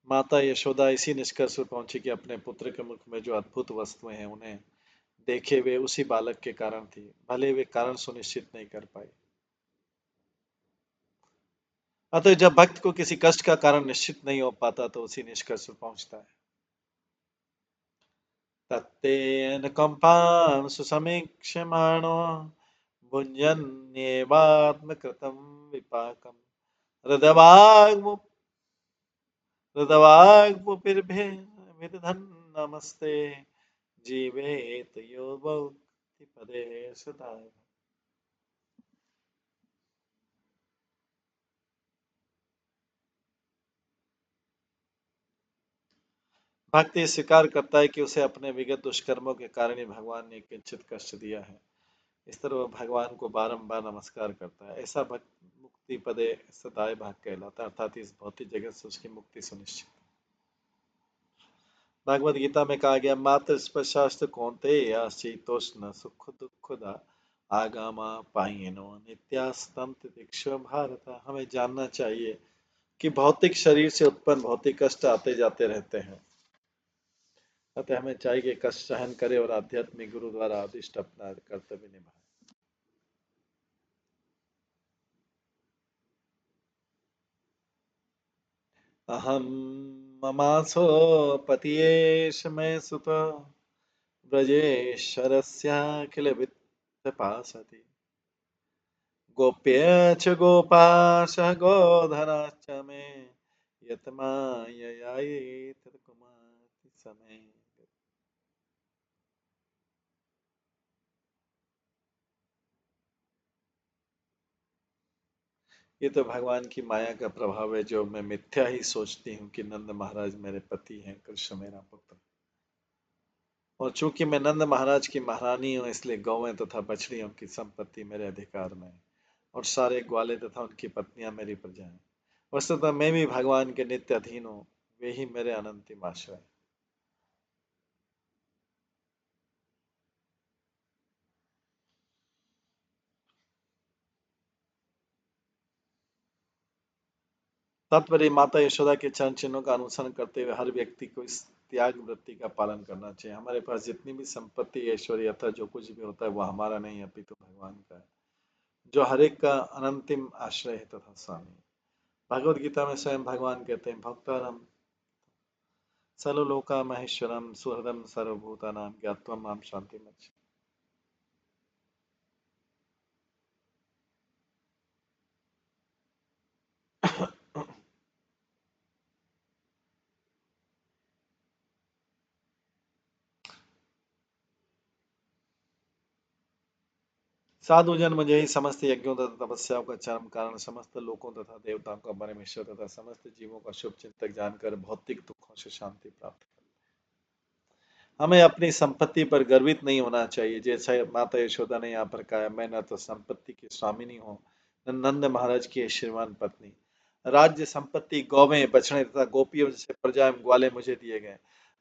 माता यशोदा इसी निष्कर्ष पर पहुंची कि अपने पुत्र के मुख में जो अद्भुत वस्तुएं हैं उन्हें देखे वे उसी बालक के कारण थी, भले वे कारण सुनिश्चित नहीं कर पाई। अतः जब भक्त को किसी कष्ट का कारण निश्चित नहीं हो पाता तो उसी निष्कर्ष पर पहुंचता है। तत्तेऽनुकम्पां सुसमीक्ष्यमाणो भुञ्जन्येवात्मकृतं विपाकम् हृदवाग्मु हृदवाग्मुपिर्भिर्विदधन् नमस्ते जीवेत यो भक्तिपदे सदाय। भक्ति स्वीकार करता है कि उसे अपने विगत दुष्कर्मों के कारण ही भगवान ने किंचित कष्ट दिया है। इस तरह वह भगवान को बारंबार नमस्कार करता है। ऐसा भक्त मुक्ति पदे सदाय भाग कहलाता है, अर्थात इस भौतिक जगत से उसकी मुक्ति सुनिश्चित। भगवद गीता में कहा गया, मात्र स्पर्शास्त्र कौन्तेय शीतोष्ण सुख दुखदा आगामा पायिनो नित्यास्तम तितिक्षु भारत। हमें जानना चाहिए कि भौतिक शरीर से उत्पन्न भौतिक कष्ट आते जाते रहते हैं। अतः हमें चाहिए कि कष्ट सहन करे और आध्यात्मिक गुरु द्वारा आदिष्ट अपना कर्तव्य निभाए। अहम ममासो पतियेष मे सुत ब्रजेश्वरस्याखिल वित्तपासति गोप्य च गोपाशः गोधनाश्च मे यतमाययायेतत् कुमाति समे। ये तो भगवान की माया का प्रभाव है, जो मैं मिथ्या ही सोचती हूँ कि नंद महाराज मेरे पति हैं, कृष्ण मेरा पुत्र। और चूंकि मैं नंद महाराज की महारानी हूँ, इसलिए गौवें तथा बछड़ियों की संपत्ति मेरे अधिकार में है और सारे ग्वाले तथा उनकी पत्नियां मेरी प्रजा हैं। वस्तुतः मैं भी भगवान के नित्य अधीन हूँ, वे ही मेरे अनंतिम आश्रय। तात्पर्य, माता यशोदा के चरण चिन्हों का अनुसरण करते हुए हर व्यक्ति को इस त्याग वृत्ति का पालन करना चाहिए। हमारे पास जितनी भी संपत्ति ऐश्वर्य अथवा जो कुछ भी होता है वह हमारा नहीं है, अपितु भगवान का है, जो हर एक का अनंतिम आश्रय है तथा स्वामी। भगवद गीता में स्वयं भगवान कहते हैं, भक्तानां सर्वलोका महेश्वरम सुहृदम सर्वभूतानां ज्ञात्वा माम शान्तिमच्छि। साधु जन मुझे ही समस्त यज्ञों तथा तपस्याओं का चरम कारण, समस्त लोकों तथा देवताओं का परमेश्वर तथा समस्त जीवों का शुभ चिंतक जानकर भौतिक दुखों से शांति प्राप्त कर। हमें अपनी संपत्ति पर गर्वित नहीं होना चाहिए। जैसा माता यशोदा ने यहाँ पर कहा, मैं न तो संपत्ति की स्वामिनी हूँ, न नंद महाराज की श्रीमान पत्नी। राज्य संपत्ति गौवें बछड़े तथा गोपियों जैसे प्रजा एवं ग्वाले मुझे दिए गए।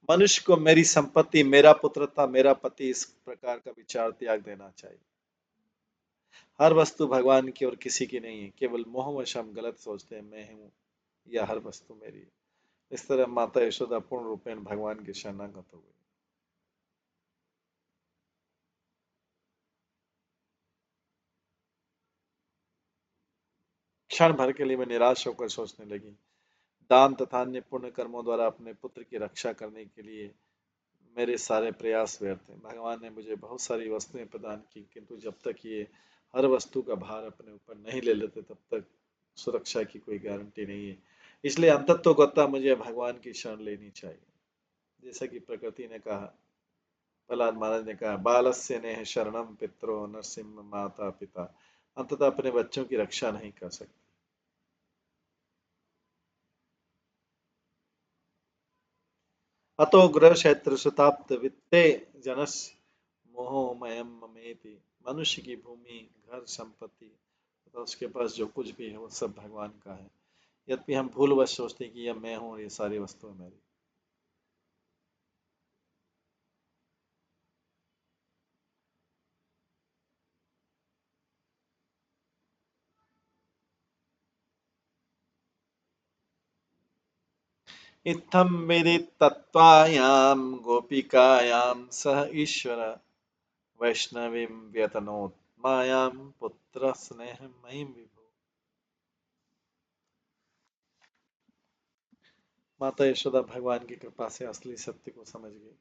मनुष्य को मेरी संपत्ति, मेरा पुत्र तथा मेरा पति, इस प्रकार का विचार त्याग देना चाहिए। हर वस्तु भगवान की और किसी की नहीं है। केवल मोहवश हम गलत सोचते हैं, मैं हूँ या हर वस्तु मेरी है। इस तरह माता यशोदा पूर्ण रूपेण भगवान की शरणागत हो गई। क्षण भर के लिए वह निराश होकर सोचने लगी, दान तथा अन्य पुण्य कर्मों द्वारा अपने पुत्र की रक्षा करने के लिए मेरे सारे प्रयास व्यर्थ हैं। भगवान ने मुझे बहुत सारी वस्तुएं प्रदान की, किंतु जब तक ये हर वस्तु का भार अपने ऊपर नहीं ले लेते तब तक सुरक्षा की कोई गारंटी नहीं है। इसलिए अंततोगत्वा मुझे भगवान की शरण लेनी चाहिए। जैसा कि प्रकृति ने कहा, प्रहलाद महाराज ने कहा, बालस्य नेह शरणम पितरो नरसिंह माता पिता, अंततः अपने बच्चों की रक्षा नहीं कर सकते। अतो ग्रह क्षेत्र सुताप्त वित्ते जनस मोहमयम ममेति, मनुष्य की भूमि, घर, संपत्ति तो उसके पास जो कुछ भी है वो सब भगवान का है। यद्यपि हम भूलवश सोचते हैं कि यह मैं हूँ और ये सारी वस्तुएं मेरी। इत्थं विदित्वायां गोपिकायां सह ईश्वर वैष्णवीं व्यतनोत् मायां पुत्र स्नेह मयि विभो। माता यशोदा भगवान की कृपा से असली सत्य को समझ गई।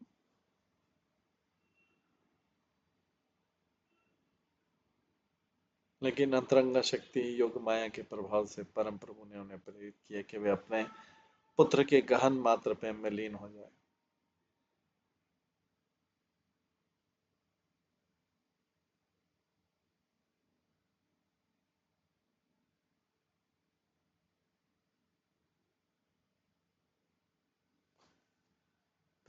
लेकिन अंतरंगा शक्ति योग माया के प्रभाव से परम प्रभु ने उन्हें प्रेरित किया कि वे अपने पुत्र के गहन मात्र प्रेम में लीन हो जाए।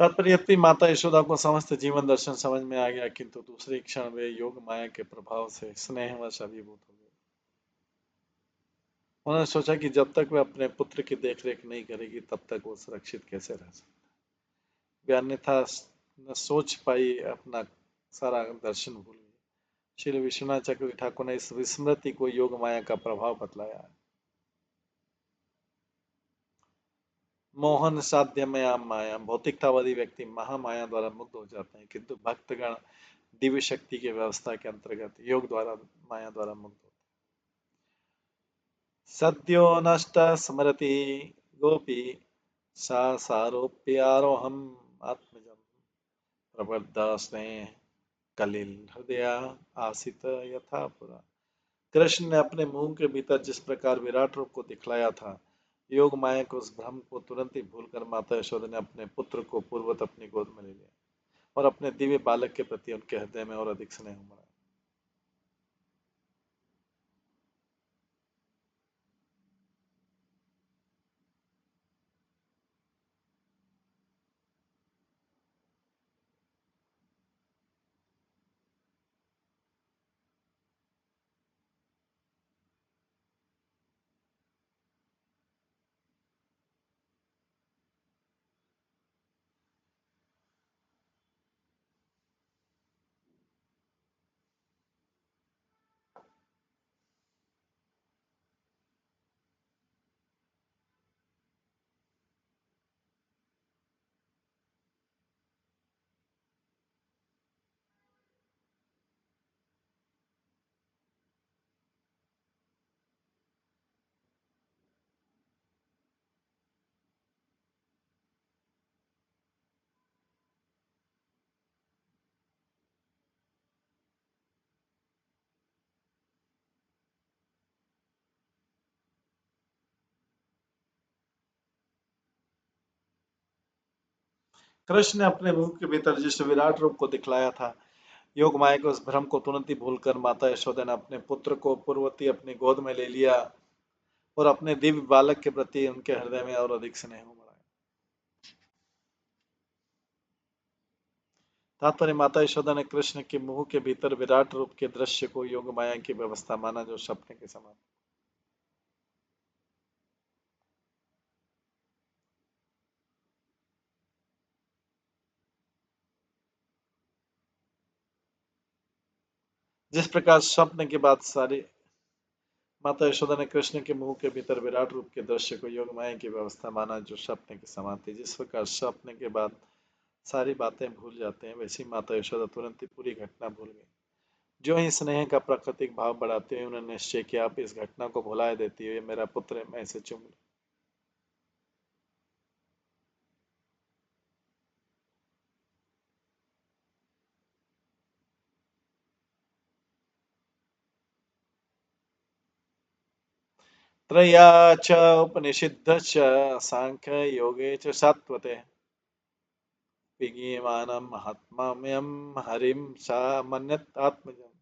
तात्पर्य, यद्यपि माता यशोदा को समस्त जीवन दर्शन समझ में आ गया, किंतु दूसरे क्षण वे योग माया के प्रभाव से स्नेहवश अभिभूत हो गए। उन्होंने सोचा कि जब तक वे अपने पुत्र की देखरेख नहीं करेगी तब तक वो सुरक्षित कैसे रह सकते। वे अन्यथा न सोच पाई, अपना सारा दर्शन भूल गई। श्री विश्वनाथ चक्रवर्ती ठाकुर ने इस विस्मृति को योग माया का प्रभाव बतलाया है। मोहन साध्यमया माया, भौतिकतावादी व्यक्ति महामाया द्वारा मुग्ध हो जाते हैं, किंतु भक्तगण दिव्य शक्ति की व्यवस्था के अंतर्गत योग द्वारा माया द्वारा मुग्ध होते हैं। सद्यो नष्ट स्मरति गोपी सा सारोप्यारोहम आत्मजम प्रबद्ध स्नेह कलिल हृदय आसित यथा पुरा। कृष्ण ने अपने मुंह के भीतर जिस प्रकार विराट रूप को दिखलाया था, योग माया के उस भ्रम को तुरंत ही भूलकर माता यशोदा ने अपने पुत्र को पूर्ववत अपनी गोद में ले लिया और अपने दिव्य बालक के प्रति उनके हृदय में और अधिक स्नेह उमड़ा। कृष्ण ने अपने मुंह के भीतर जिस विराट रूप को दिखलाया था, योग माया के उस भ्रम को तुरंत ही भूलकर माता यशोदा ने अपने पुत्र को पूर्ववती अपनी गोद में ले लिया और अपने दिव्य बालक के प्रति उनके हृदय में और अधिक स्नेह उमड़ा। तात्पर्य, माता यशोदा ने कृष्ण के मुंह के भीतर विराट रूप के दृश्य को योग माया की व्यवस्था माना, जो सपने के समान। जिस प्रकार स्वप्न के बाद सारी माता यशोदा ने कृष्ण के मुंह के भीतर विराट रूप के दृश्य को योग माया की व्यवस्था माना, जो स्वप्न के समान थी। जिस प्रकार स्वप्न के बाद सारी बातें भूल जाते हैं, वैसी माता यशोदा तुरंत ही पूरी घटना भूल गई। जो ही स्नेह का प्राकृतिक भाव बढ़ाते हुए उन्होंने निश्चय किया, आप इस घटना को भुलाए देती हुए मेरा पुत्र है, मैं इसे चुम लूं। त्रया च उपनिषिद्धश्च सांख्य योगे च सात्वते विज्ञानम् महात्म्यं हरिं सा मन्यत आत्मजम्।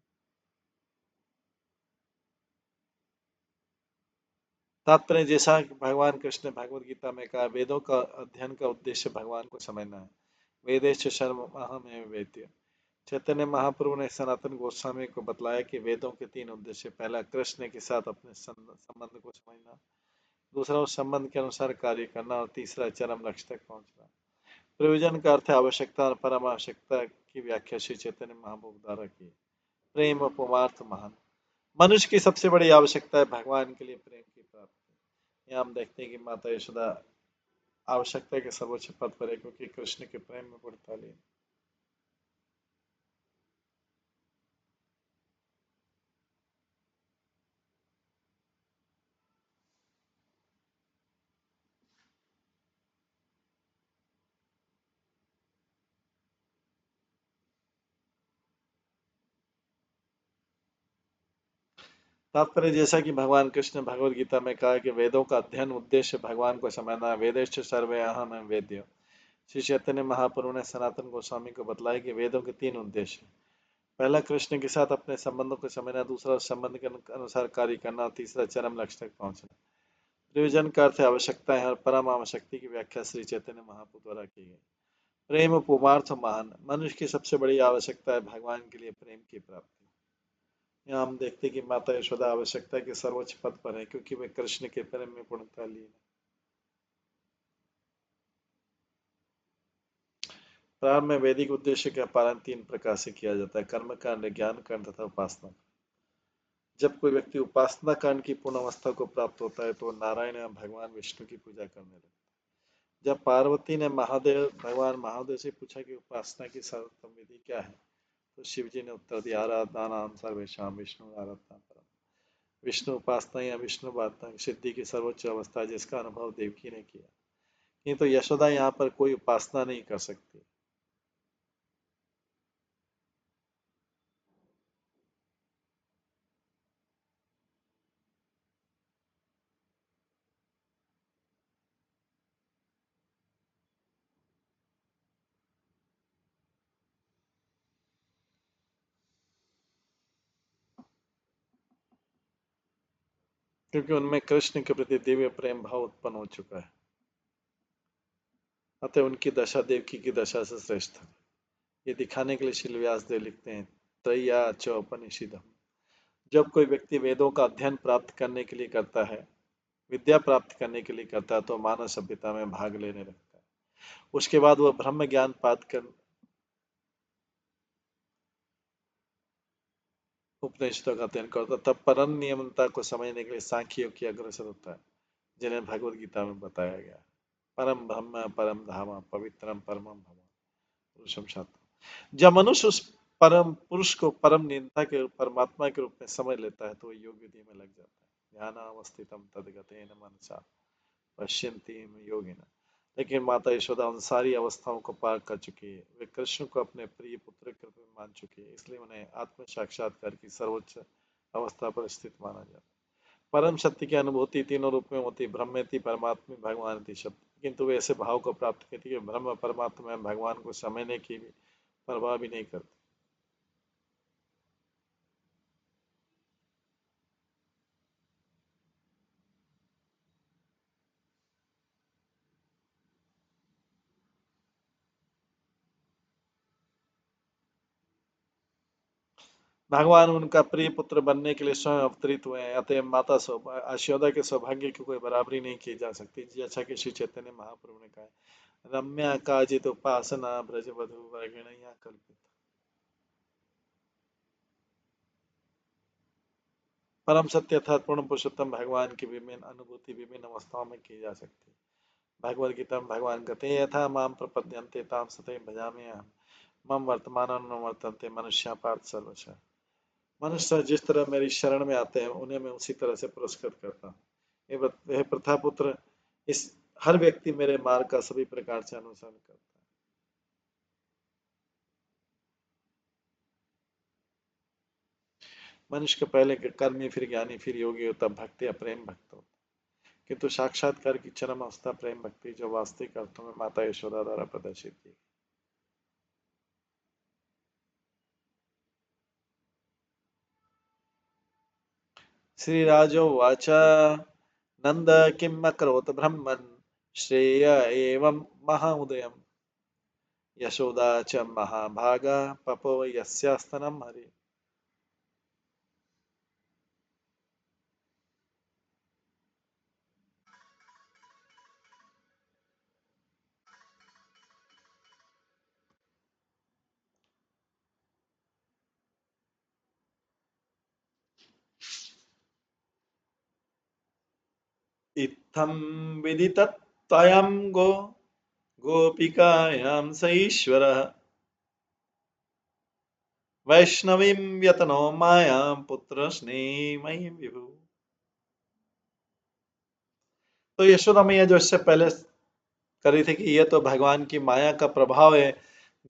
तात्पर्य जैसा कि भगवान कृष्ण ने भगवद गीता में कहा, वेदों का अध्ययन का उद्देश्य भगवान को समझना है। वेदेश शर्महमेव वेद्य। चैतन्य महाप्रभु ने सनातन गोस्वामी को बतलाया कि वेदों के तीन उद्देश्य, पहला कृष्ण के साथ अपने संबंध को समझना, दूसरा उस संबंध के अनुसार कार्य करना और तीसरा चरम लक्ष्य तक पहुंचना। प्रयोजन का अर्थ है आवश्यकता और परम आवश्यकता की व्याख्या श्री चैतन्य महाप्रभु द्वारा की। प्रेम और परमार्थ महान। मनुष्य की सबसे बड़ी आवश्यकता है भगवान के लिए प्रेम की प्राप्ति। यहाँ हम देखते हैं कि माता यशोदा आवश्यकता के सर्वोच्च पद पर है, क्योंकि कृष्ण के प्रेम में पड़ता लीन। तात्पर्य जैसा कि भगवान कृष्ण ने भगवद गीता में कहा कि वेदों का अध्ययन उद्देश्य भगवान को समझना, वेदेश्च सर्वे अहम वेद्य। श्री चैतन्य महाप्रभु ने सनातन गोस्वामी को बतलाया कि वेदों के तीन उद्देश्य, पहला कृष्ण के साथ अपने संबंधों को समझना, दूसरा उस संबंध के अनुसार कार्य करना और तीसरा चरम लक्ष्य तक पहुंचना। प्रयोजन का अर्थ आवश्यकता है और परम आवश्यकता की व्याख्या श्री चैतन्य महाप्रभु द्वारा की गई। प्रेम पुमार्थ महान। मनुष्य की सबसे बड़ी आवश्यकता है भगवान के लिए प्रेम की प्राप्ति। यहाँ हम देखते हैं कि माता यशोदा आवश्यकता के सर्वोच्च पद पर है, क्योंकि वे कृष्ण के प्रेम में पूर्णता लीन है। प्रारंभ में वैदिक उद्देश्य का पालन तीन प्रकार से किया जाता है, कर्म कांड, ज्ञान कांड तथा उपासना। जब कोई व्यक्ति उपासना कांड की पूर्ण अवस्था को प्राप्त होता है तो नारायण या भगवान विष्णु की पूजा करने लगता है। जब पार्वती ने भगवान महादेव से पूछा कि उपासना की सर्वोत्तम विधि क्या है, तो शिव जी ने उत्तर दिया, आराधना नाम सर्वेशाम विष्णु आराधना परम। विष्णु उपासना या विष्णु उपासना की सिद्धि की सर्वोच्च अवस्था है, जिसका अनुभव देवकी ने किया। नहीं तो यशोदा यहाँ पर कोई उपासना नहीं कर सकती। क्योंकि उनमें कृष्ण के प्रति दिव्य प्रेम भाव उत्पन्न हो चुका है, अतः उनकी दशा देवकी की दशा से श्रेष्ठ है। ये दिखाने के लिए श्री व्यासदेव लिखते हैं, त्रय्या चौपनिषदम्। जब कोई व्यक्ति वेदों का अध्ययन प्राप्त करने के लिए करता है, विद्या प्राप्त करने के लिए करता है, तो मानव सभ्यता में भाग लेने लगता है। उसके बाद वह ब्रह्म ज्ञान प्राप्त कर उपनिषदों का अध्ययन करता है, तब परम नियमता को समझने के लिए सांख्य योग की अग्रसर होता है, जिन्हें भगवद गीता में बताया गया। परम ब्रह्म परम धाम पवित्रम परमम भव पुरुषम शास्त्रम। जब मनुष्य उस परम पुरुष को परम नियंता के परमात्मा के रूप में समझ लेता है, तो योग विधि में लग जाता है। ध्यानावस्थितम तद्गतेन मनसा पश्यन्ति योगिना। लेकिन माता यशोदा उन सारी अवस्थाओं को पार कर चुकी है। वे कृष्ण को अपने प्रिय पुत्र के रूप में मान चुकी है, इसलिए उन्हें आत्म साक्षात्कार की सर्वोच्च अवस्था पर स्थित माना जाता है। परम सत्य की अनुभूति तीनों रूप में होती, ब्रह्मेति परमात्मा भगवान शब्द। किंतु वे ऐसे भाव को प्राप्त करती है, ब्रह्म परमात्मा में भगवान को समझने की भी परवाह भी नहीं करती। भगवान उनका प्रिय पुत्र बनने के लिए स्वयं अवतरित हुए हैं, अतः माता यशोदा के सौभाग्य की कोई बराबरी नहीं की जा सकती। जैसा कि श्री चैतन्य महाप्रभु ने कहा है, रम्या काजित उपासना ब्रज वधु वर्गिणया कल्पित। परम सत्य अर्थात पूर्ण पुरुषोत्तम भगवान की विभिन्न अनुभूति विभिन्न अवस्थाओं में की जा सकती है। भगवद गीता में भगवान कहते हैं, यथा माम प्रपद्यन्ते ताम सतैव भजामि अहम्, मम वर्तमानं न वर्तन्ते मनुष्याः पार्थ सर्वशः। मनुष्य जिस तरह मेरी शरण में आते हैं उन्हें मैं उसी तरह से पुरस्कृत करता हूँ। वह प्रथापुत्र, इस हर व्यक्ति मेरे मार्ग का सभी प्रकार से अनुसरण करता है। मनुष्य के पहले के कर्मी, फिर ज्ञानी, फिर योगी होता, भक्ति या प्रेम भक्त होता। किंतु साक्षात्कार की चरम अवस्था प्रेम भक्ति जो वास्तविक अर्थों में माता यशोदा द्वारा प्रदर्शित की। श्री राजोवाच नंद किम अकरोत् ब्रह्मन् श्रेय एवं महाउदयम् यशोदा च महाभागा पपो यस्यास्तनम हरि। इत्थं विदितत्वयं गोपिकायां स ईश्वरः वैष्णवीं व्यतनो मायां पुत्र स्नेहमयी विभु। तो यशोदा मैया जो इससे पहले कर रही थी कि यह तो भगवान की माया का प्रभाव है,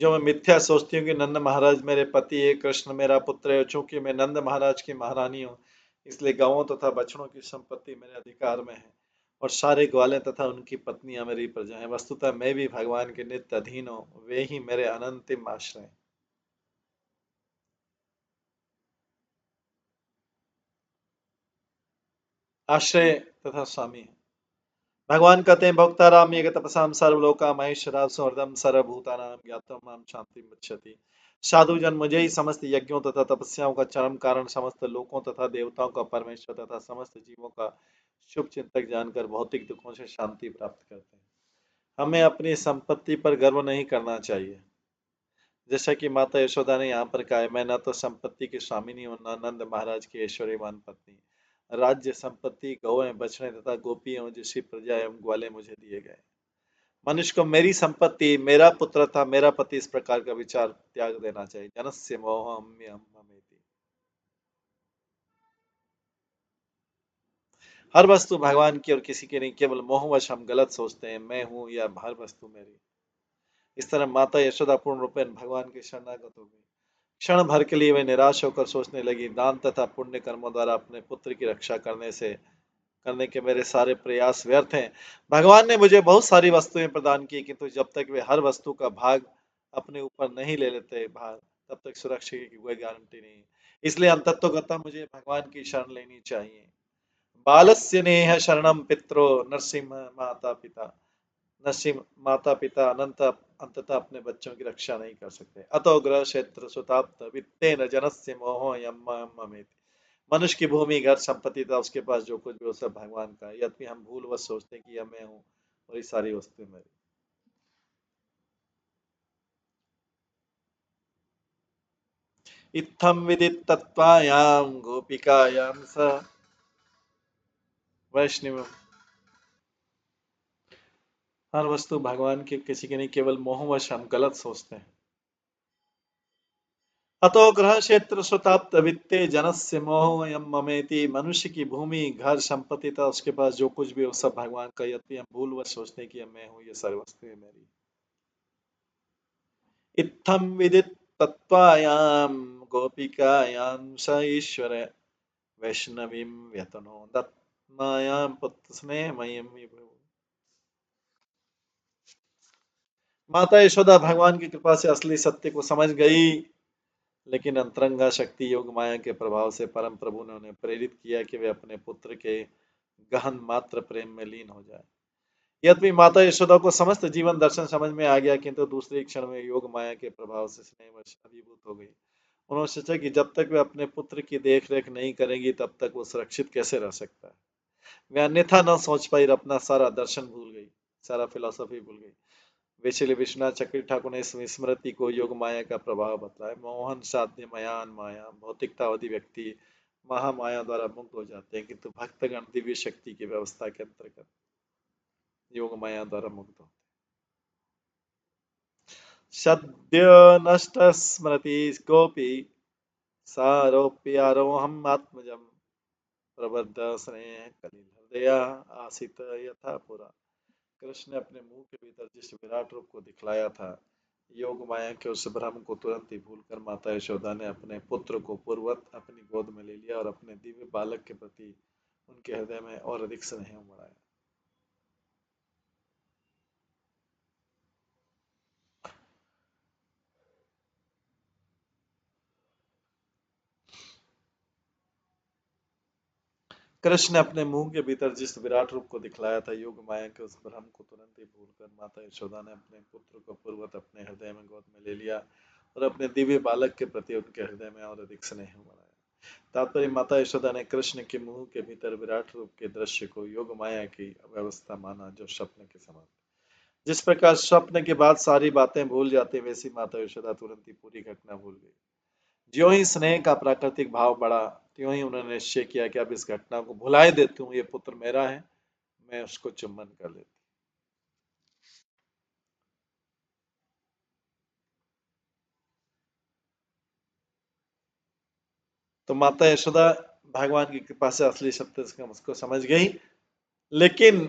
जो मैं मिथ्या सोचती हूँ कि नंद महाराज मेरे पति है, कृष्ण मेरा पुत्र है। चूंकि मैं नंद महाराज की महारानी हूँ, इसलिए गवों तथा बछड़ों की संपत्ति मेरे अधिकार में है और सारे ग्वाले तथा उनकी पत्नियां मेरी प्रजा हैं। वस्तुतः मैं भी भगवान के नित्य अधीन हूँ, वे ही मेरे अनंतिम आश्रय हैं। आश्रय तथा स्वामी है। भगवान कहते हैं भोक्ताराम ये तपसाम सर्वलोका महेश्वरा सुहृदम सर्वभूतानां ज्ञातम माम शांति मुच्यति। साधु जन मुझे ही समस्त यज्ञों तथा तपस्याओं का चरम कारण, समस्त लोकों तथा देवताओं का परमेश्वर तथा समस्त जीवों का शुभ चिंतक जानकर भौतिक दुखों से शांति प्राप्त करते हैं। हमें अपनी संपत्ति पर गर्व नहीं करना चाहिए। जैसा कि माता यशोदा ने यहाँ पर कहा है, मैं न तो संपत्ति की स्वामिनी हूँ, न नंद महाराज की ऐश्वर्यवान पत्नी। राज्य, संपत्ति, गौएं, बछड़े तथा गोपियां जिसकी प्रजा एवं ग्वाले मुझे दिए गए। मनुष्य को मेरी संपत्ति, मेरा पुत्र था, मेरा पति, इस प्रकार का विचार त्याग देना चाहिए। जनस्य मोहम्यम ममेति। हर वस्तु भगवान की और किसी की नहीं, केवल मोहवश हम गलत सोचते हैं मैं हूं या हर वस्तु मेरी। इस तरह माता यशोदा पूर्ण रूप में भगवान की शरणागत हो गई। क्षण भर के लिए वे निराश होकर सोचने लगी, दान तथा पुण्य कर्मों द्वारा अपने पुत्र की रक्षा करने के मेरे सारे प्रयास व्यर्थ हैं। भगवान ने मुझे बहुत सारी वस्तुएं प्रदान की, किंतु जब तक वे हर वस्तु का भाग अपने ऊपर नहीं ले लेते भाग, तब तक सुरक्षा की कोई गारंटी नहीं। इसलिए अंततोगत्वा मुझे भगवान की शरण लेनी चाहिए। बालस्य नेह शरणम पित्रो नरसिंह माता पिता। नरसिंह माता पिता अनंत अंततः अपने बच्चों की रक्षा नहीं कर सकते। अतो ग्रह क्षेत्र सुताप्त वित्तेन जनस्य मोहो यम्मेति। मनुष्य की भूमि, घर, संपत्ति था, उसके पास जो कुछ भी वो सब भगवान का है। यद्यपि हम भूलवश सोचते हैं कि यह मैं हूँ और ये सारी वस्तुएं मेरी। इत्थम विदितत्वायां गोपिकायां स वैष्णव। हर वस्तु भगवान की किसी की नहीं, केवल मोहवश हम गलत सोचते हैं। अतो ग्रह क्षेत्र सुताप्त वित्ते जनस्य मोह ममेति। मनुष्य की भूमि, घर, संपत्ति था, उसके पास जो कुछ भी वो सब भगवान का। यद्यपि हम भूलवश सोचते हैं कि मैं हूँ, ये सारी वस्तुएं मेरी। इत्थं विदित्तत्वायां गोपिकायां स ईश्वर वैष्णवीं व्यतनो दत्मायां पुत्रस्नेहमयीं विभु। माता यशोदा भगवान की कृपा से असली सत्य को समझ गई, लेकिन अंतरंगा शक्ति योग माया के प्रभाव से परम प्रभु ने उन्हें प्रेरित किया कि वे अपने पुत्र के गहन मात्र प्रेम में लीन हो जाए। यद्यपि माता यशोदा को समस्त जीवन दर्शन समझ में आ गया, किंतु दूसरे क्षण में योग माया के प्रभाव से स्नेहवश अभिभूत हो गई। उन्होंने सोचा कि जब तक वे अपने पुत्र की देख रेख नहीं करेंगी, तब तक वो सुरक्षित कैसे रह सकता है। वे अन्यथा न सोच पाई और अपना सारा दर्शन भूल गई, सारा फिलॉसफी भूल गई। इसलिए विश्वनाथ चक्री ठाकुर ने इस स्मृति को योग माया का प्रभाव बताया। मोहन साध्य मयान माया, भौतिकतावादी व्यक्ति महामाया द्वारा मुक्त हो जाते हैं, किंतु भक्तगण दिव्य शक्ति की व्यवस्था के अंतर्गत योग माया द्वारा मुक्त होते हैं। सद्य नष्ट स्मृति कोपि सारोप्यारोहम आत्मजम प्रबद्ध स्नेह कलिल हृदया आसित यथा पुरा। कृष्ण ने अपने मुंह के भीतर जिस विराट रूप को दिखलाया था, योग माया के उस भ्रम को तुरंत ही भूलकर माता यशोदा ने अपने पुत्र को पूर्ववत अपनी गोद में ले लिया और अपने दिव्य बालक के प्रति उनके हृदय में और अधिक स्नेह उमड़ाया। कृष्ण ने अपने मुंह के भीतर जिस विराट रूप को दिखलाया था, योग माया के उस भ्रम को तुरंत ही भूलकर माता यशोदा ने अपने पुत्र को पूर्ववत अपने हृदय में गोद में ले लिया और अपने दिव्य बालक के प्रति उनके हृदय में और अधिक स्नेह उमड़ाया। तात्पर्य, माता यशोदा ने कृष्ण के मुंह के भीतर विराट रूप के दृश्य को योग माया की व्यवस्था माना, जो स्वप्न के समान। जिस प्रकार स्वप्न के बाद सारी बातें भूल जाती, वैसी माता यशोदा तुरंत ही पूरी घटना भूल गई। ज्यों ही स्नेह का प्राकृतिक भाव बढ़ा, त्यों ही उन्होंने निश्चय किया कि अब इस घटना को भुला देती हूँ, ये पुत्र मेरा है, मैं उसको चुम्बन कर लेती। तो माता यशोदा भगवान की कृपा से असली सत्य उसको समझ गई, लेकिन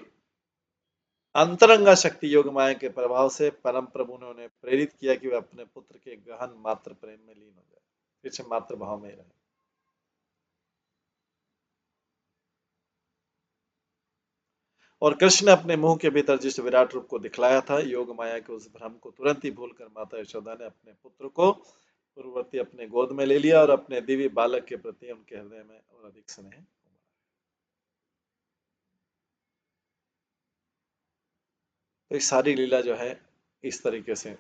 अंतरंगा शक्ति योग माया के प्रभाव से परम प्रभु ने उन्हें प्रेरित किया कि वे अपने पुत्र के गहन मातृ प्रेम में लीन हो जाए, फिर से मातृ भाव में रहे। और कृष्ण ने अपने मुंह के भीतर जिस विराट रूप को दिखलाया था, योग माया के उस भ्रम को तुरंत ही भूलकर माता यशोदा ने अपने पुत्र को पूर्ववर्ती अपने गोद में ले लिया और अपने दिव्य बालक के प्रति उनके हृदय में और अधिक स्नेह। तो ये सारी लीला जो है इस तरीके से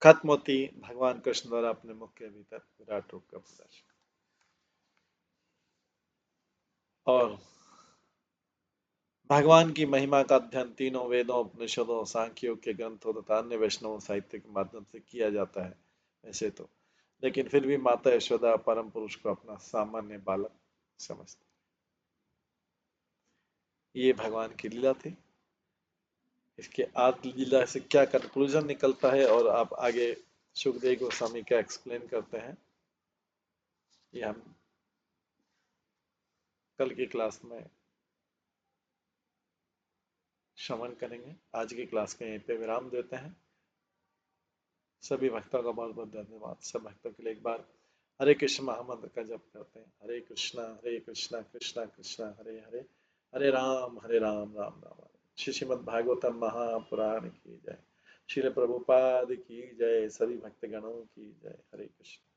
खत्म होती भगवान कृष्ण द्वारा अपने मुख के भीतर विराट रूप का प्रदर्शन। और भगवान की महिमा का अध्ययन तीनों वेदों, उपनिषदों, सांख्य योग के ग्रंथों तथा अन्य वैष्णव साहित्य के माध्यम से किया जाता है वैसे तो, लेकिन फिर भी माता यशोदा परम पुरुष को अपना सामान्य बालक समझती। ये भगवान की लीला थी। इसके आदि लीला से क्या कंक्लूजन निकलता है और आप आगे सुखदेव गोस्वामी क्या एक्सप्लेन करते हैं, ये हम कल की क्लास में श्रवण करेंगे। आज की क्लास के यहीं पे विराम देते हैं। सभी भक्तों का बहुत बहुत धन्यवाद। सब भक्तों के लिए एक बार हरे कृष्ण महामंत्र का जप करते हैं। हरे कृष्णा कृष्णा कृष्णा हरे हरे, हरे राम राम राम हरे। श्री श्रीमद् भागवतम महापुराण की जय। श्रील प्रभुपाद की जय। सभी भक्तगणों की जय। हरे कृष्ण।